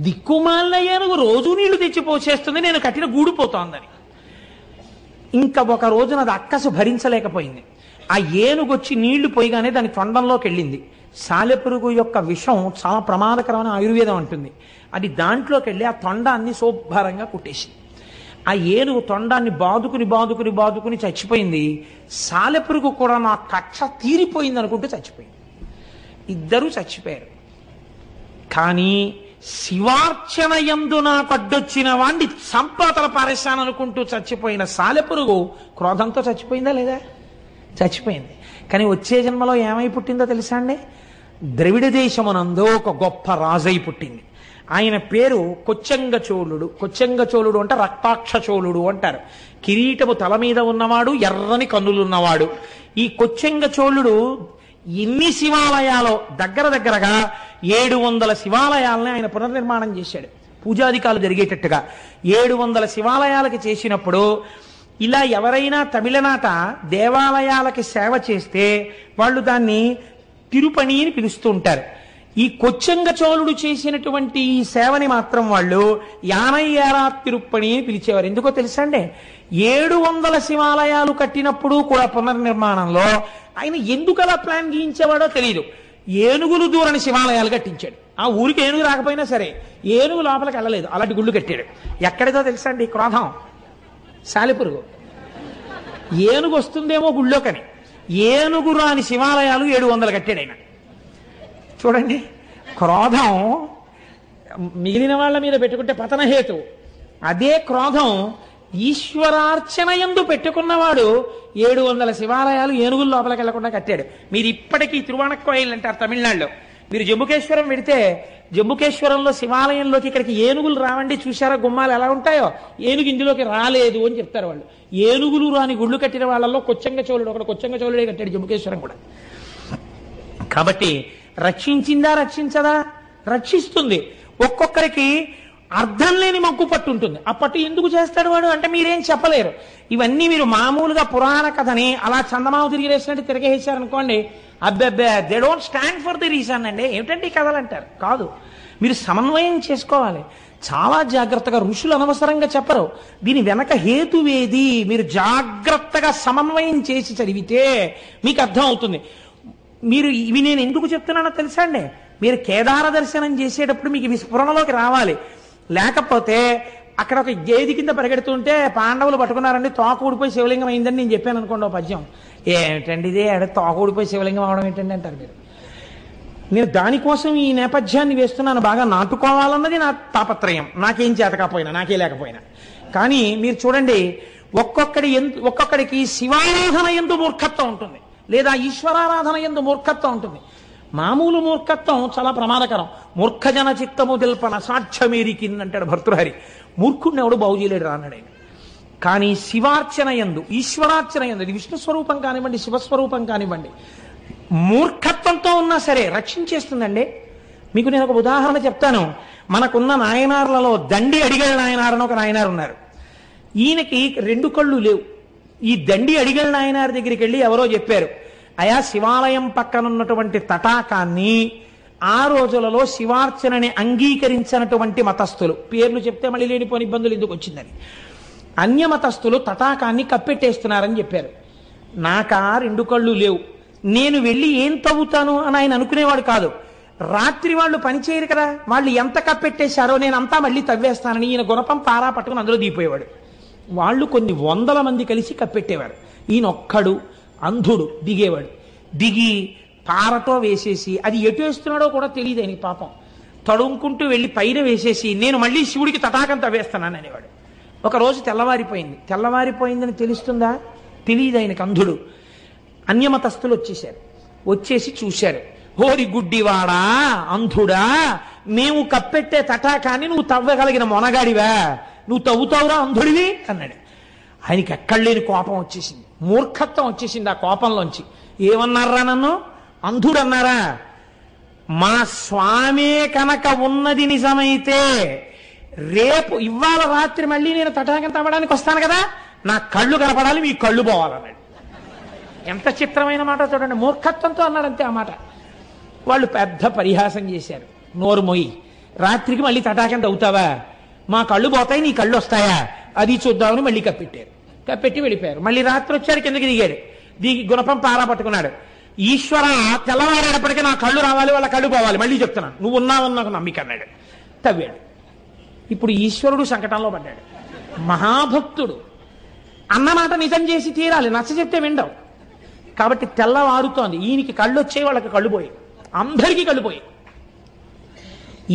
దిక్కుమాలిన ఏనుగు రోజు నీళ్లు తెచ్చి పోసేస్తుంది, నేను కట్టిన గూడిపోతోందని. ఇంకా ఒక రోజున అది అక్కసు భరించలేకపోయింది. ఆ ఏనుగు వచ్చి నీళ్లు పోయిగానే దాని తొండంలోకి వెళ్ళింది. సాలెపురుగు యొక్క విషం చాలా ప్రమాదకరమైన ఆయుర్వేదం అంటుంది. అది దాంట్లోకి వెళ్ళి ఆ తొండాన్ని శుభ్రంగా కుట్టేసింది. ఆ ఏనుగు తొండాన్ని బాదుకుని చచ్చిపోయింది. సాలెపురుగు కూడా నా కక్ష తీరిపోయింది అనుకుంటూ చచ్చిపోయింది. ఇద్దరూ చచ్చిపోయారు. కానీ శివార్చన యందు నాకు అడ్డొచ్చిన వాణ్ణి సంపాతల పారేశాననుకుంటూ చచ్చిపోయిన సాలెపురుగు క్రోధంతో చచ్చిపోయిందా లేదా? చచ్చిపోయింది. కానీ వచ్చే జన్మలో ఏమై పుట్టిందో తెలుసా అండి? ద్రవిడ దేశమునందు ఒక గొప్ప రాజై పుట్టింది. ఆయన పేరు కొచ్చంగ చోళుడు. కొచ్చంగ చోళుడు అంటే రక్తాక్ష చోళుడు అంటారు. కిరీటము తల మీద ఉన్నవాడు, ఎర్రని కన్నులున్నవాడు. ఈ కొచ్చంగ చోళుడు ఎన్ని శివాలయాలో దగ్గరగా 700 శివాలయాలని ఆయన పునర్నిర్మాణం చేశాడు. పూజాధికాలు జరిగేటట్టుగా 700 శివాలయాలకి చేసినప్పుడు ఇలా ఎవరైనా తమిళనాట దేవాలయాలకి సేవ చేస్తే వాళ్ళు దాన్ని తిరుపణి అని పిలుస్తూ ఉంటారు. ఈ కొచ్చంగ చోళుడు చేసినటువంటి ఈ సేవని మాత్రం వాళ్ళు యానయ్యారా తిరుప్పణి అని పిలిచేవారు. ఎందుకో తెలుసా అండి? 700 శివాలయాలు కట్టినప్పుడు కూడా పునర్నిర్మాణంలో ఆయన ఎందుకు అలా ప్లాన్ గీయించేవాడో తెలియదు. ఏనుగులు దూరని శివాలయాలు కట్టించాడు. ఆ ఊరికి ఏనుగు రాకపోయినా సరే ఏనుగు లోపలికి వెళ్ళలేదు, అలాంటి గుళ్ళు కట్టాడు. ఎక్కడిదో తెలుసా అండి క్రోధం? సాలెపురుగు. ఏనుగు వస్తుందేమో గుళ్ళోకని ఏనుగు రాని శివాలయాలు 700 కట్టాడు ఆయన. చూడండి, క్రోధం మిగిలిన వాళ్ళ మీద పెట్టుకుంటే పతనహేతు. అదే క్రోధం ఈశ్వరార్చన యందు పెట్టుకున్నవాడు 700 శివాలయాలు ఏనుగుల లోపలికి వెళ్లకుండా కట్టాడు. మీరు ఇప్పటికీ తిరువాణక్కోయిల్ అంటారు తమిళనాడులో. మీరు జంబుకేశ్వరం వెడితే జంబుకేశ్వరంలో శివాలయంలోకి ఇక్కడికి ఏనుగులు రావండి, చూశారా గుమ్మాలు ఎలా ఉంటాయో? ఏనుగు ఇందులోకి రాలేదు అని చెప్తారు వాళ్ళు. ఏనుగులు రాని గుళ్ళు కట్టిన వాళ్ళల్లో కొచ్చంగ చోళుడు ఒకడు. కొచ్చంగ చోళుడే కట్టాడు జంబుకేశ్వరం కూడా. కాబట్టి రక్షించిందా రక్షించదా? రక్షిస్తుంది. ఒక్కొక్కరికి అర్థం లేని మగ్గు పట్టు ఉంటుంది. ఆ పట్టు ఎందుకు చేస్తాడు వాడు అంటే మీరేం చెప్పలేరు. ఇవన్నీ మీరు మామూలుగా పురాణ కథని అలా చందమామ తిరిగి వేసినట్టు తిరగేసారనుకోండి, అబ్బెబ్బే they don't stand for the reason అండి. ఏమిటంటే ఈ కథలు అంటారు. కాదు, మీరు సమన్వయం చేసుకోవాలి చాలా జాగ్రత్తగా. ఋషులు అనవసరంగా చెప్పరు. దీని వెనక హేతువేది మీరు జాగ్రత్తగా సమన్వయం చేసి చదివితే మీకు అర్థం అవుతుంది. మీరు ఇవి నేను ఎందుకు చెప్తున్నానో తెలుసా అండి? మీరు కేదార దర్శనం చేసేటప్పుడు మీకు ఇవి స్ఫురణలోకి రావాలి. లేకపోతే అక్కడ ఒక గేది కింద పరిగెడుతుంటే పాండవులు పట్టుకున్నారండి, తోక ఊడిపోయి శివలింగం అయిందని నేను చెప్పాను అనుకోండి ఓ పద్యం. ఏమిటండి ఇది, తోక ఊడిపోయి శివలింగం అవడం ఏంటండి అంటారు మీరు. నేను దానికోసం ఈ నేపథ్యాన్ని వేస్తున్నాను. బాగా నాటుకోవాలన్నది నా తాపత్రయం. నాకేం చేతకపోయినా, నాకే లేకపోయినా. కానీ మీరు చూడండి, ఒక్కొక్కడికి శివారాధన యందు మూర్ఖత్వం ఉంటుంది, లేదా ఈశ్వరారాధన యందు మూర్ఖత్వం ఉంటుంది. మామూలు మూర్ఖత్వం చాలా ప్రమాదకరం. మూర్ఖజన చిత్తము తెల్పన సాక్ష్యమేరికింది అంటాడు భర్తృహరి. మూర్ఖుడిని ఎవడు బాగు చేయలేడు అన్నాడు ఆయన. కానీ శివార్చన యందు, ఈశ్వరార్చన యందు, ఇది విష్ణు స్వరూపం కానివ్వండి, శివస్వరూపం కానివ్వండి, మూర్ఖత్వంతో ఉన్నా సరే రక్షించేస్తుందండి. మీకు నేను ఒక ఉదాహరణ చెప్తాను. మనకున్న నాయనార్లలో దండి అడిగల నాయనార్ అని ఒక నాయనారు ఉన్నారు. ఈయనకి 2 కళ్ళు లేవు. ఈ దండి అడిగల నాయనార్ దగ్గరికి వెళ్ళి ఎవరో చెప్పారు, అయా శివాలయం పక్కనున్నటువంటి తటాకాన్ని ఆ రోజులలో శివార్చనని అంగీకరించినటువంటి మతస్థులు, పేర్లు చెప్తే మళ్ళీ లేనిపోని ఇబ్బందులు ఎందుకు వచ్చిందని, అన్యమతస్థులు తటాకాన్ని కప్పెట్టేస్తున్నారని చెప్పారు. నాకా 2 కళ్ళు లేవు, నేను వెళ్ళి ఏం తవ్వుతాను అని ఆయన అనుకునేవాడు కాదు. రాత్రి వాళ్ళు పనిచేయరు కదా, వాళ్ళు ఎంత కప్పెట్టేశారో నేను అంతా మళ్ళీ తవ్వేస్తానని ఈయన గుణపం పారా పట్టుకుని అందులో దిగిపోయేవాడు. వాళ్ళు కొన్ని 100 మంది కలిసి కప్పెట్టేవారు. ఈయన ఒక్కడు అంధుడు దిగేవాడు. దిగి పారతో వేసేసి అది ఎటు వేస్తున్నాడో కూడా తెలియదు ఆయనకి పాపం. తడుముకుంటూ వెళ్ళి పైన వేసేసి నేను మళ్ళీ శివుడికి తటాకం తవ్వేస్తున్నాను అనేవాడు. ఒకరోజు తెల్లవారిపోయిందని తెలుస్తుందా? తెలియదు ఆయనకు, అంధుడు. అన్యమతస్థులు వచ్చేసి చూశారు. హోరి గుడ్డివాడా, అంధుడా, మేము కప్పెట్టే తటాకాన్ని నువ్వు తవ్వగలిగిన మొనగాడివా, నువ్వు తవ్వుతావురా అంధుడివి అన్నాడు. ఆయనకి ఎక్కడ లేని కోపం వచ్చేసింది, మూర్ఖత్వం వచ్చేసింది ఆ కోపంలోంచి. ఏమన్నారా నన్ను అంధుడు అన్నారా? మా స్వామే కనుక ఉన్నది నిజమైతే రేపు ఇవాళ రాత్రి మళ్ళీ నేను తటాకం తవ్వడానికి వస్తాను కదా, నా కళ్ళు కనపడాలి, మీ కళ్ళు పోవాలన్నాడు. ఎంత చిత్రమైన మాట చూడండి, మూర్ఖత్వంతో అన్నాడంతే ఆ మాట. వాళ్ళు పెద్ద పరిహాసం చేశారు. నోరు మొయ్యి, రాత్రికి మళ్ళీ తటాకం తవ్వుతావా, మా కళ్ళు పోతాయి నీ కళ్ళు వస్తాయా, అది చూద్దామని మళ్ళీ కప్పెట్టి వెళ్ళిపోయారు. మళ్ళీ రాత్రి వచ్చాడు, కిందకి దిగాడు. దిగి గుణపం పారా పట్టుకున్నాడు. ఈశ్వర, తెల్లవారేటప్పటికీ నా కళ్ళు రావాలి, వాళ్ళ కళ్ళు పోవాలి, మళ్ళీ చెప్తున్నాను, నువ్వు ఉన్నావని నాకు నమ్మిక అన్నాడు. తవ్వాడు. ఇప్పుడు ఈశ్వరుడు సంకటంలో పడ్డాడు. మహాభక్తుడు అన్నమాట నిజం చేసి తీరాలి, నచ్చ చెప్తే విండవు. కాబట్టి తెల్లవారుతోంది, ఈయనకి కళ్ళు వచ్చాయి, వాళ్ళకి కళ్ళు పోయి, అందరికీ కళ్ళు పోయి.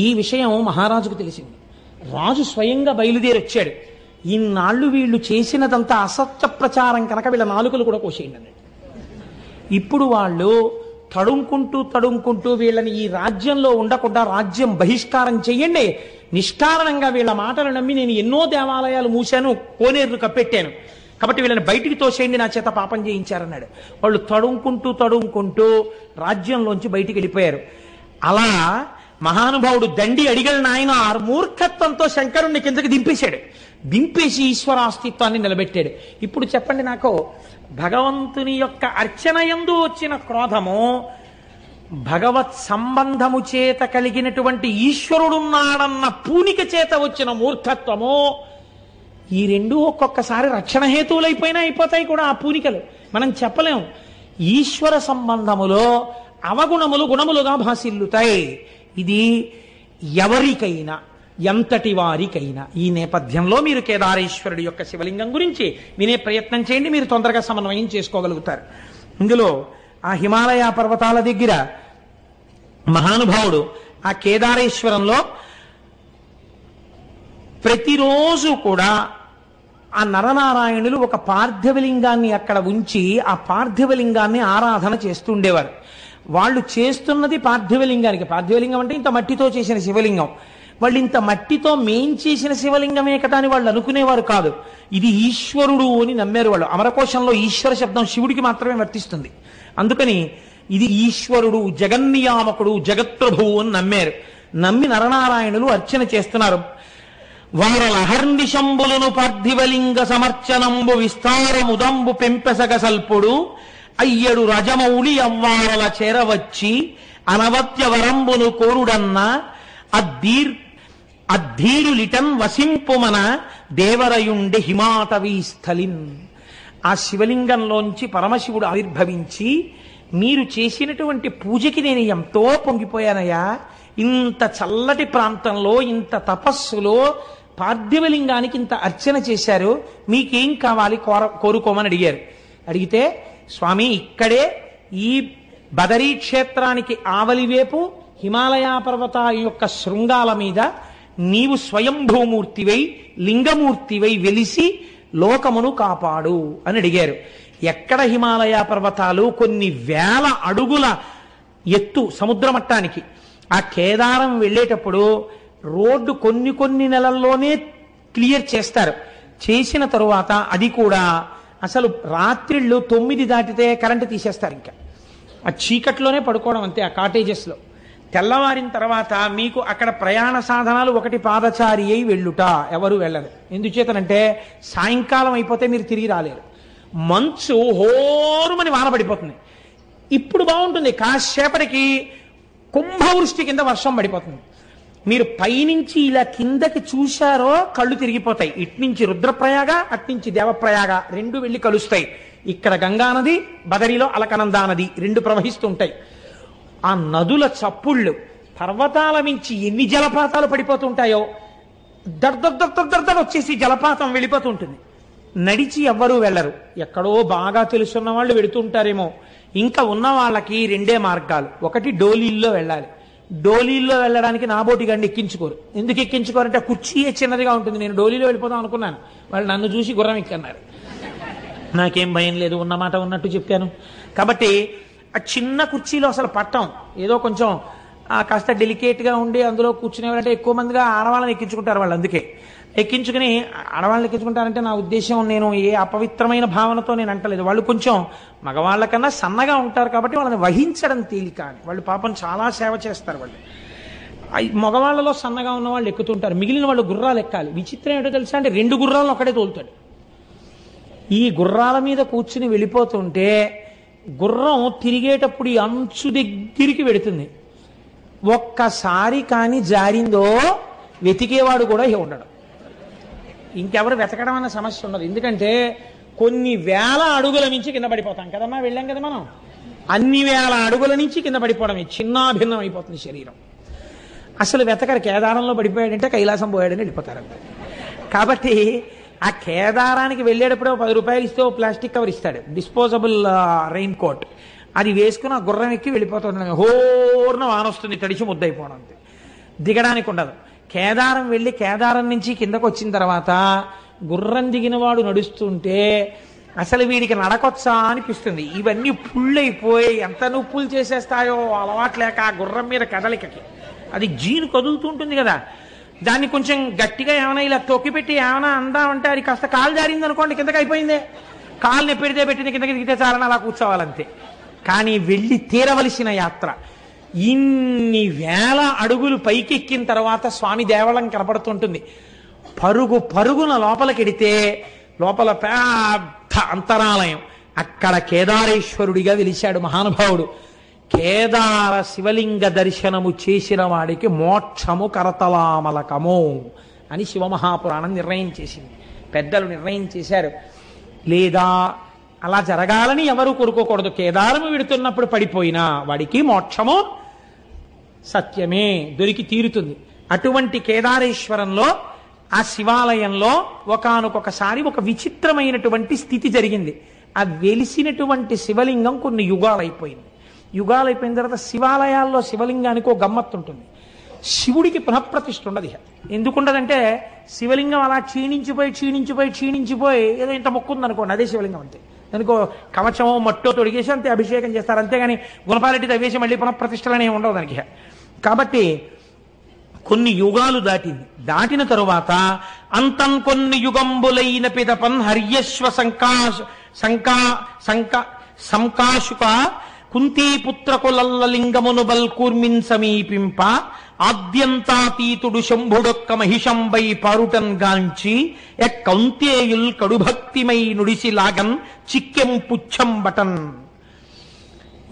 ఈ విషయం మహారాజుకు తెలిసింది. రాజు స్వయంగా బయలుదేరి వచ్చాడు. ఇన్నాళ్ళు వీళ్ళు చేసినదంతా అసత్య ప్రచారం కనుక వీళ్ళ నాలుకలు కూడా కోసేయండి అన్నాడు. ఇప్పుడు వాళ్ళు తడుముకుంటూ వీళ్ళని ఈ రాజ్యంలో ఉండకుండా రాజ్యం బహిష్కారం చెయ్యండి, నిష్కారణంగా వీళ్ళ మాటలు నమ్మి నేను ఎన్నో దేవాలయాలు మూశాను, కోనేరులు కప్పెట్టాను, కాబట్టి వీళ్ళని బయటికి తోసేయండి, నా చేత పాపం చేయించారన్నాడు. వాళ్ళు తడుముకుంటూ రాజ్యంలోంచి బయటికి వెళ్ళిపోయారు. అలా మహానుభావుడు దండి అడిగల నాయన మూర్ఖత్వంతో శంకరుణ్ణి కిందకి దింపేసి ఈశ్వరాస్తిత్వాన్ని నిలబెట్టాడు. ఇప్పుడు చెప్పండి నాకు, భగవంతుని యొక్క అర్చన యందు వచ్చిన క్రోధము, భగవత్ సంబంధము చేత కలిగినటువంటి ఈశ్వరుడున్నాడన్న పూనిక చేత వచ్చిన మూర్ఖత్వము, ఈ రెండు ఒక్కొక్కసారి రక్షణ హేతువులైపోయినా అయిపోతాయి కూడా ఆ పూనికలు. మనం చెప్పలేం. ఈశ్వర సంబంధములో అవగుణములు గుణములుగా భాసిల్లుతాయి. ఇది ఎవరికైనా, ఎంతటి వారికైనా. ఈ నేపథ్యంలో మీరు కేదారేశ్వరుడి యొక్క శివలింగం గురించి వినే ప్రయత్నం చేయండి, మీరు తొందరగా సమన్వయం చేసుకోగలుగుతారు. ఇందులో ఆ హిమాలయ పర్వతాల దగ్గర మహానుభావుడు ఆ కేదారేశ్వరంలో ప్రతిరోజు కూడా ఆ నరనారాయణులు ఒక పార్థివలింగాన్ని అక్కడ ఉంచి ఆ పార్థివలింగాన్ని ఆరాధన చేస్తుండేవారు. వాళ్ళు చేస్తున్నది పార్థివలింగానికి. పార్థివలింగం అంటే ఇంత మట్టితో చేసిన శివలింగం. వాళ్ళు ఇంత మట్టితో మేం చేసిన శివలింగమే కదా అని వాళ్ళు అనుకునేవారు కాదు. ఇది ఈశ్వరుడు అని నమ్మారు వాళ్ళు. అమరకోశంలో ఈశ్వర శబ్దం శివుడికి మాత్రమే వర్తిస్తుంది. అందుకని ఇది ఈశ్వరుడు, జగన్నియామకుడు, జగత్ప్రభువు అని నమ్మారు. నమ్మి నరనారాయణులు అర్చన చేస్తున్నారు. వారలహర్నిశంబులను పార్థివలింగ సమర్చనంబు విస్తారముదంబు పెంపెసగ సల్పుడు అయ్యడు రజమౌళి అవ్వారల చేరవచ్చి అనవద్య వరంబును కోరుడన్న అద్ధీరులిటన్ వసింపుమన దేవరయుండి హిమాటవీ స్థలిన్. ఆ శివలింగంలోంచి పరమశివుడు ఆవిర్భవించి, మీరు చేసినటువంటి పూజకి నేను ఎంతో పొంగిపోయానయ్యా, ఇంత చల్లటి ప్రాంతంలో ఇంత తపస్సులో పార్థివలింగానికి ఇంత అర్చన చేశారు, మీకేం కావాలి కోరుకోమని అడిగారు. అడిగితే, స్వామి ఇక్కడే ఈ బదరీ క్షేత్రానికి ఆవలివేపు హిమాలయ పర్వతాల యొక్క శృంగాల మీద నీవు స్వయంభూమూర్తివై లింగమూర్తివై వెలిసి లోకమును కాపాడు అని అడిగారు. ఎక్కడ హిమాలయ పర్వతాలు? కొన్ని వేల అడుగుల ఎత్తు సముద్ర మట్టానికి. ఆ కేదారం వెళ్ళేటప్పుడు రోడ్డు కొన్ని నెలల్లోనే క్లియర్ చేస్తారు. చేసిన తరువాత అది కూడా అసలు రాత్రిళ్ళు 9 దాటితే కరెంటు తీసేస్తారు. ఇంకా ఆ చీకట్లోనే పడుకోవడం అంతే ఆ కాటేజెస్లో. తెల్లవారిన తర్వాత మీకు అక్కడ ప్రయాణ సాధనాలు, ఒకటి పాదచారి అయి వెళ్ళుట, ఎవరు వెళ్ళరు. ఎందుచేతనంటే సాయంకాలం అయిపోతే మీరు తిరిగి రాలేరు. మంచు హోరుమని వాన పడిపోతుంది. ఇప్పుడు బాగుంటుంది, కాసేపటికి కుంభవృష్టి కింద వర్షం పడిపోతుంది. మీరు పైనుంచి ఇలా కిందకి చూశారో కళ్ళు తిరిగిపోతాయి. ఇట్నుంచి రుద్రప్రయాగ, అట్నుంచి దేవప్రయాగ రెండు వెళ్ళి కలుస్తాయి. ఇక్కడ గంగానది, బదరిలో అలకనందా నది రెండు ప్రవహిస్తుంటాయి. ఆ నదుల చప్పుళ్ళు, పర్వతాల మించి ఎన్ని జలపాతాలు పడిపోతుంటాయో దర్దర్ వచ్చేసి జలపాతం వెళ్ళిపోతూ ఉంటుంది. నడిచి ఎవ్వరూ వెళ్ళరు. ఎక్కడో బాగా తెలుసున్న వాళ్ళు వెడుతుంటారేమో. ఇంకా ఉన్న వాళ్ళకి రెండే మార్గాలు. ఒకటి డోలీల్లో వెళ్ళాలి. డోలీల్లో వెళ్ళడానికి నాబోటి గండి ఎక్కించుకోరు. ఎందుకు ఎక్కించుకోరంటే కుర్చీయే చిన్నదిగా ఉంటుంది. నేను డోలీలో వెళ్ళిపోదాం అనుకున్నాను, వాళ్ళు నన్ను చూసి గుర్రం ఎక్కన్నారు. నాకేం భయం లేదు, ఉన్నమాట ఉన్నట్టు చెప్పాను. కాబట్టి ఆ చిన్న కుర్చీలో అసలు పట్టం, ఏదో కొంచెం కాస్త డెలికేట్గా ఉండి అందులో కూర్చునేవారంటే ఎక్కువ మందిగా ఆడవాళ్ళని ఎక్కించుకుంటారు వాళ్ళు. అందుకే ఎక్కించుకుని ఆడవాళ్ళని ఎక్కించుకుంటారంటే నా ఉద్దేశం నేను ఏ అపవిత్రమైన భావనతో నేను అంటలేదు. వాళ్ళు కొంచెం మగవాళ్ళ కన్నా సన్నగా ఉంటారు కాబట్టి వాళ్ళని వహించడం తేలిక అని. వాళ్ళు పాపం చాలా సేవ చేస్తారు. వాళ్ళు మగవాళ్ళలో సన్నగా ఉన్న వాళ్ళు ఎక్కుతుంటారు, మిగిలిన వాళ్ళు గుర్రాలు ఎక్కాలి. విచిత్రం ఏంటో తెలుసా అంటే 2 గుర్రాలను ఒకటే తోలుతాడు. ఈ గుర్రాల మీద కూర్చుని వెళ్ళిపోతుంటే గుర్రం తిరిగేటప్పుడు ఈ అంచు దగ్గరికి వెడుతుంది. ఒక్కసారి కానీ జారిందో వెతికేవాడు కూడా ఉండడు. ఇంకెవరు వెతకడం అన్న సమస్య ఉండదు. ఎందుకంటే కొన్ని వేల అడుగుల నుంచి కింద పడిపోతాం కదమ్మా, వెళ్ళాం కదా మనం. అన్ని వేల అడుగుల నుంచి కింద పడిపోవడమే, చిన్నాభిన్నం అయిపోతుంది శరీరం. అసలు వెతకరు. కేదారంలో పడిపోయాడంటే కైలాసం పోయాడని వెళ్ళిపోతారు. కాబట్టి ఆ కేదారానికి వెళ్ళేటప్పుడు 10 రూపాయలు ఇస్తే ప్లాస్టిక్ కవర్ ఇస్తాడు, డిస్పోజబుల్ రెయిన్ కోట్. అది వేసుకుని ఆ గుర్రం ఎక్కి వెళ్ళిపోతుంది. హోర్న వాన వస్తుంది, తడిచి ముద్దయిపోవడం. అంతే, దిగడానికి ఉండదు. కేదారం వెళ్ళి కేదారం నుంచి కిందకు వచ్చిన తర్వాత గుర్రం దిగిన వాడు నడుస్తుంటే అసలు వీడికి నడకొచ్చా అనిపిస్తుంది. ఇవన్నీ పుళ్ళైపోయి ఎంత నొప్పులు చేసేస్తాయో అలవాట్లేక ఆ గుర్రం మీద కదలికకి. అది జీను కదులుతుంటుంది కదా, దాన్ని కొంచెం గట్టిగా ఏమైనా ఇలా తొక్కిపెట్టి ఏమైనా అందామంటే అది కాస్త కాలు జారింది అనుకోండి, కిందకి అయిపోయిందే. కాలు నెప్పెడితే పెట్టింది, కిందకి దిగితే చాలని అలా కూర్చోవాలంతే. కానీ వెళ్ళి తీరవలసిన యాత్ర. ఇన్ని వేల అడుగులు పైకెక్కిన తర్వాత స్వామి దేవళం కనపడుతుంటుంది. పరుగు పరుగున లోపలికెడితే లోపల పెద్ద అంతరాలయం. అక్కడ కేదారేశ్వరుడిగా వెలిశాడు మహానుభావుడు. కేదార శివలింగ దర్శనము చేసిన వాడికి మోక్షము కరతలామలకము అని శివమహాపురాణం నిర్ణయం చేసింది, పెద్దలు నిర్ణయం చేశారు. లేదా అలా జరగాలని ఎవరు కోరుకోకూడదు. కేదారము విడుతున్నప్పుడు పడిపోయినా వాడికి మోక్షము సత్యమే, దొరికి తీరుతుంది. అటువంటి కేదారేశ్వరంలో ఆ శివాలయంలో ఒకానొకసారి ఒక విచిత్రమైనటువంటి స్థితి జరిగింది. ఆ వెలిసినటువంటి శివలింగం కొన్ని యుగాలైపోయింది. యుగాలైపోయిన తర్వాత శివాలయాల్లో శివలింగానికి ఒక గమ్మత్తు ఉంటుంది. శివుడికి పునఃప్రతిష్ఠ ఉండదు. ఎందుకుండదంటే శివలింగం అలా క్షీణించిపోయి ఏదో ఇంత మొక్కుంది అనుకోండి, అదే శివలింగం. అంతే, దానికో కవచమో మట్టో తొడిగేసి అంతే అభిషేకం చేస్తారు. అంతేగాని గుణపాలెట్టి తవ్వేసి మళ్ళీ పునఃప్రతిష్టలనే ఉండవు దానికి. కాబట్టి కొన్ని యుగాలు దాటిన తరువాత అంతం కొన్ని యుగంబులైన పిదపన్ హర్యశ్వ సంకాశుక కుంతీపుత్రకులల్ల లింగమును బల్కూర్మిన్ సమీపింప ఆద్యంతాతీతుడు శంభుడొక్క మహిషంబై పారుటన్ గాంచి ఎక్కౌంతేయుల్ కడుభక్తిమై నుడిసి లాగన్ చిక్కెం పుచ్చం బటన్.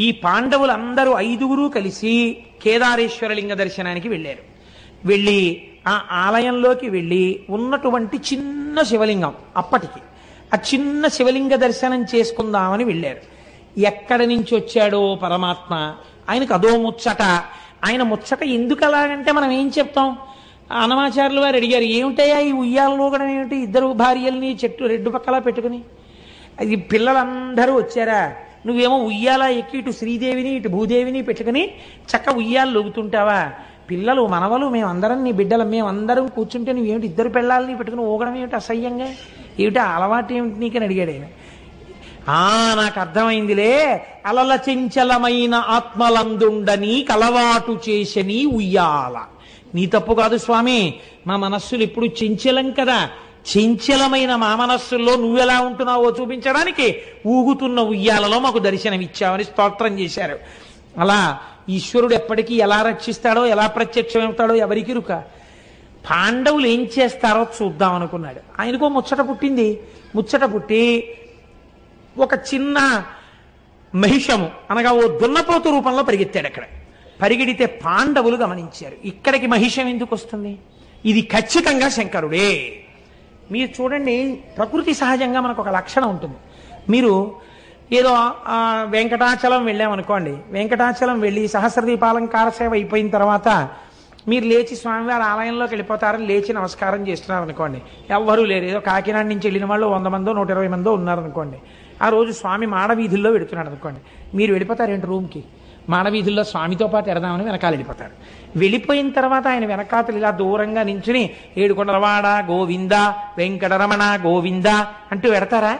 ఈ పాండవులందరూ 5గురు కలిసి కేదారేశ్వర లింగ దర్శనానికి వెళ్ళారు. వెళ్ళి ఆ ఆలయంలోకి వెళ్ళి ఉన్నటువంటి చిన్న శివలింగం, అప్పటికి ఆ చిన్న శివలింగ దర్శనం చేసుకుందామని వెళ్ళారు. ఎక్కడి నుంచి వచ్చాడో పరమాత్మ, ఆయనకు అదో ముచ్చట. ఆయన ముచ్చట ఎందుకు అలాగంటే మనం ఏం చెప్తాం? అన్నమాచార్యులు వారు అడిగారు, ఏమిటయ్యా ఈ ఉయ్యాలలో కూడా ఏమిటి, 2 భార్యల్ని చెట్టు 2 పక్కలా పెట్టుకుని? అది పిల్లలందరూ వచ్చారా, నువ్వేమో ఉయ్యాల ఎక్కి ఇటు శ్రీదేవిని ఇటు భూదేవిని పెట్టుకుని చక్క ఉయ్యాలు లొగుతుంటావా? పిల్లలు మనవలు మేమందరం నీ బిడ్డలు మేమందరం కూర్చుంటే నువ్వేమిటి 2 పిల్లల్ని పెట్టుకుని ఊగడం ఏమిటి అసహ్యంగా, ఏమిటి అలవాటు ఏమిటి నీకని అడిగాడు ఆయన. నాకు అర్థమైందిలే, అలల చెంచలమైన ఆత్మలందుండని కలవాటు చేసని ఉయ్యాల. నీ తప్పు కాదు స్వామి, మా మనస్సులు ఎప్పుడు చెంచలం కదా, చెంచలమైన మా మనస్సుల్లో నువ్వెలా ఉంటున్నావో చూపించడానికి ఊగుతున్న ఉయ్యాలలో మాకు దర్శనమిచ్చావని స్తోత్రం చేశారు. అలా ఈశ్వరుడు ఎప్పటికీ ఎలా రక్షిస్తాడో ఎలా ప్రత్యక్షమవుతాడో ఎవరికి రుక. పాండవులు ఏం చేస్తారో చూద్దాం అనుకున్నాడు. ఆయనకో ముచ్చట పుట్టింది. ముచ్చట పుట్టి ఒక చిన్న మహిషము అనగా ఓ దున్నపోతు రూపంలో పరిగెత్తాడు. అక్కడ పరిగెడితే పాండవులు గమనించారు. ఇక్కడికి మహిషం ఎందుకు వస్తుంది? ఇది ఖచ్చితంగా శంకరుడే. మీరు చూడండి, ప్రకృతి సహజంగా మనకు ఒక లక్షణం ఉంటుంది. మీరు ఏదో వెంకటాచలం వెళ్ళామనుకోండి, వెంకటాచలం వెళ్ళి సహస్రదీపాలంకార సేవ అయిపోయిన తర్వాత మీరు లేచి స్వామివారి ఆలయంలోకి వెళ్ళిపోతారని లేచి నమస్కారం చేస్తున్నారు అనుకోండి, ఎవ్వరూ లేరు, ఏదో కాకినాడ నుంచి వెళ్ళిన వాళ్ళు 100 మందో 120 మందో ఉన్నారనుకోండి. ఆ రోజు స్వామి మాడవీధుల్లో వెడుతున్నాడు అనుకోండి, మీరు వెళ్ళిపోతారేంటి రూమ్కి? మాడవీధుల్లో స్వామితో పాటు ఎడదామని వెనకాల వెళ్ళిపోతారు. వెళ్ళిపోయిన తర్వాత ఆయన వెనకాతలు ఇలా దూరంగా నించుని ఏడుకొండలవాడ గోవింద, వెంకటరమణ గోవింద అంటూ పెడతారా?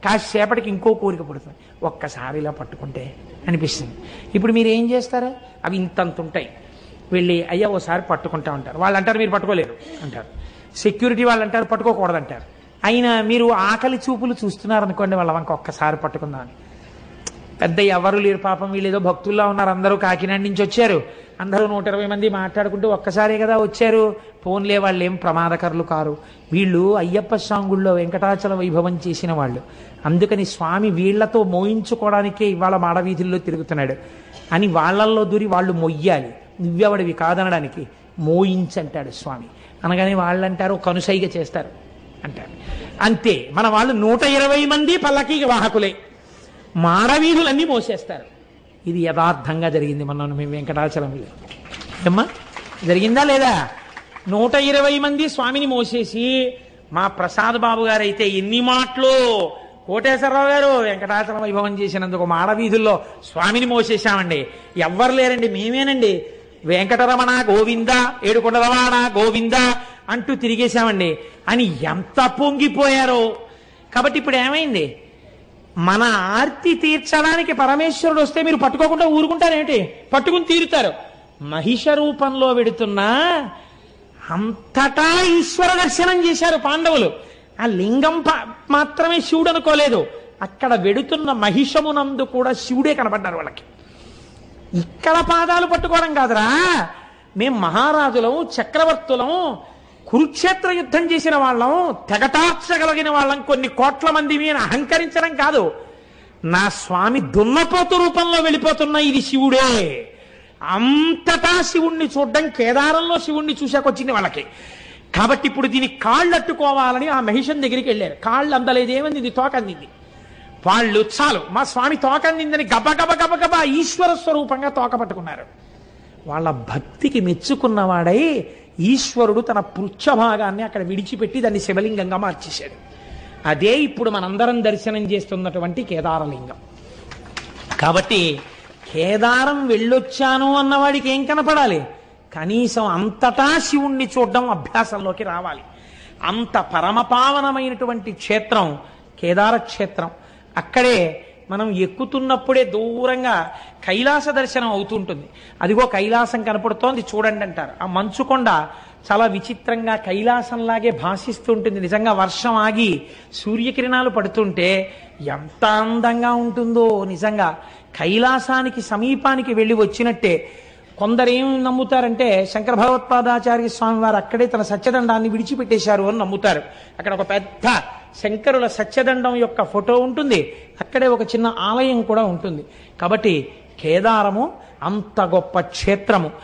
కాసేపటికి ఇంకో కోరిక పుడుతుంది, ఒక్కసారి ఇలా పట్టుకుంటే అనిపిస్తుంది. ఇప్పుడు మీరు ఏం చేస్తారు? అవి ఇంతంత ఉంటాయి. వెళ్ళి అయ్యా ఓసారి పట్టుకుంటా ఉంటారు. వాళ్ళు అంటారు మీరు పట్టుకోలేరు అంటారు. సెక్యూరిటీ వాళ్ళు అంటారు పట్టుకోకూడదు అంటారు. అయినా మీరు ఆకలి చూపులు చూస్తున్నారనుకోండి, వాళ్ళ వంక ఒక్కసారి పట్టుకుందామని. పెద్ద ఎవరు లేరు పాపం, వీళ్ళు ఏదో భక్తుల్లా ఉన్నారు, అందరూ కాకినాడ నుంచి వచ్చారు, అందరూ 120 మంది మాట్లాడుకుంటూ ఒక్కసారే కదా వచ్చారు, ఫోన్లే, వాళ్ళు ఏం ప్రమాదకరులు కారు, వీళ్ళు అయ్యప్ప స్వామి గుళ్ళో వెంకటాచల వైభవం చేసిన వాళ్ళు, అందుకని స్వామి వీళ్లతో మోయించుకోవడానికే ఇవాళ మాడవీధుల్లో తిరుగుతున్నాడు అని వాళ్ళల్లో దూరి వాళ్ళు మొయ్యాలి, నువ్వెవడివి కాదనడానికి, మోయించంటాడు స్వామి. అనగానే వాళ్ళు అంటారు కనుసైగ చేస్తారు అంటారు. అంతే, మన వాళ్ళు 120 మంది పల్లకీ వాహకులే, మాడవీధులన్నీ మోసేస్తారు. ఇది యథార్థంగా జరిగింది మొన్న మేము వెంకటాచలంలో. ఏమ్మా జరిగిందా లేదా? 120 మంది స్వామిని మోసేసి, మా ప్రసాద్ బాబు గారు అయితే ఎన్ని మాటలు, కోటేశ్వరరావు గారు వెంకటాచలం వైభవం చేసినందుకు మాడవీధుల్లో స్వామిని మోసేశామండి, ఎవ్వరు లేరండి, మేమేనండి, వెంకటరమణ గోవింద, ఏడుకొండలవాడ గోవింద అంటూ తిరిగేశామండి అని ఎంత పొంగిపోయారో. కాబట్టి ఇప్పుడు ఏమైంది? మన ఆర్తి తీర్చడానికి పరమేశ్వరుడు వస్తే మీరు పట్టుకోకుండా ఊరుకుంటారేమిటి? పట్టుకుని తీరుతారు. మహిష రూపంలో వెడుతున్నా అంతటా ఈశ్వర దర్శనం చేశారు పాండవులు. ఆ లింగం మాత్రమే శివుడు అనుకోలేదు, అక్కడ వెడుతున్న మహిషమునందు కూడా శివుడే కనబడ్డారు వాళ్ళకి. ఇక్కడ పాదాలు పట్టుకోవడం కాదురా, మేం మహారాజులం, చక్రవర్తులం, కురుక్షేత్ర యుద్ధం చేసిన వాళ్ళం, తెగటార్చగలిగిన వాళ్ళం, కొన్ని కోట్ల మంది మీద అహంకరించడం కాదు. నా స్వామి దున్నపోతు రూపంలో వెళ్ళిపోతున్న ఇది శివుడే. అంతటా శివుణ్ణి చూడడం, కేదారంలో శివుణ్ణి చూశాకొచ్చింది వాళ్ళకి. కాబట్టి ఇప్పుడు దీని కాళ్ళు అట్టుకోవాలని ఆ మహిషం దగ్గరికి వెళ్ళారు. కాళ్ళు అందలేదేమంది, ఇది తోక అందింది. వాళ్ళు చాలు మా స్వామి తోక అందిందని గబగబ గబగబా ఈశ్వర స్వరూపంగా తోక పట్టుకున్నారు. వాళ్ళ భక్తికి మెచ్చుకున్నవాడై ఈశ్వరుడు తన పృచ్ఛభాగాన్ని అక్కడ విడిచిపెట్టి దాన్ని శివలింగంగా మార్చేశాడు. అదే ఇప్పుడు మనందరం దర్శనం చేస్తున్నటువంటి కేదారలింగం. కాబట్టి కేదారం వెళ్ళొచ్చాను అన్నవాడికి ఏం కనపడాలి? కనీసం అంతటా శివుణ్ణి చూడడం అభ్యాసంలోకి రావాలి. అంత పరమపావనమైనటువంటి క్షేత్రం కేదార క్షేత్రం. అక్కడే మనం ఎక్కుతున్నప్పుడే దూరంగా కైలాస దర్శనం అవుతుంటుంది. అదిగో కైలాసం కనపడుతోంది చూడండి అంటారు. ఆ మంచుకొండ చాలా విచిత్రంగా కైలాసంలాగే భాషిస్తుంటుంది. నిజంగా వర్షం ఆగి సూర్యకిరణాలు పడుతుంటే ఎంత అందంగా ఉంటుందో. నిజంగా కైలాసానికి సమీపానికి వెళ్ళి వచ్చినట్టే. కొందరేం నమ్ముతారంటే శంకర భగవత్పాదాచార్య స్వామి వారు అక్కడే తన సత్యదండాన్ని విడిచిపెట్టేశారు అని నమ్ముతారు. అక్కడ ఒక పెద్ద శంకరుల సత్యదండం యొక్క ఫోటో ఉంటుంది, అక్కడే ఒక చిన్న ఆలయం కూడా ఉంటుంది. కాబట్టి కేదారము అంత గొప్ప క్షేత్రము.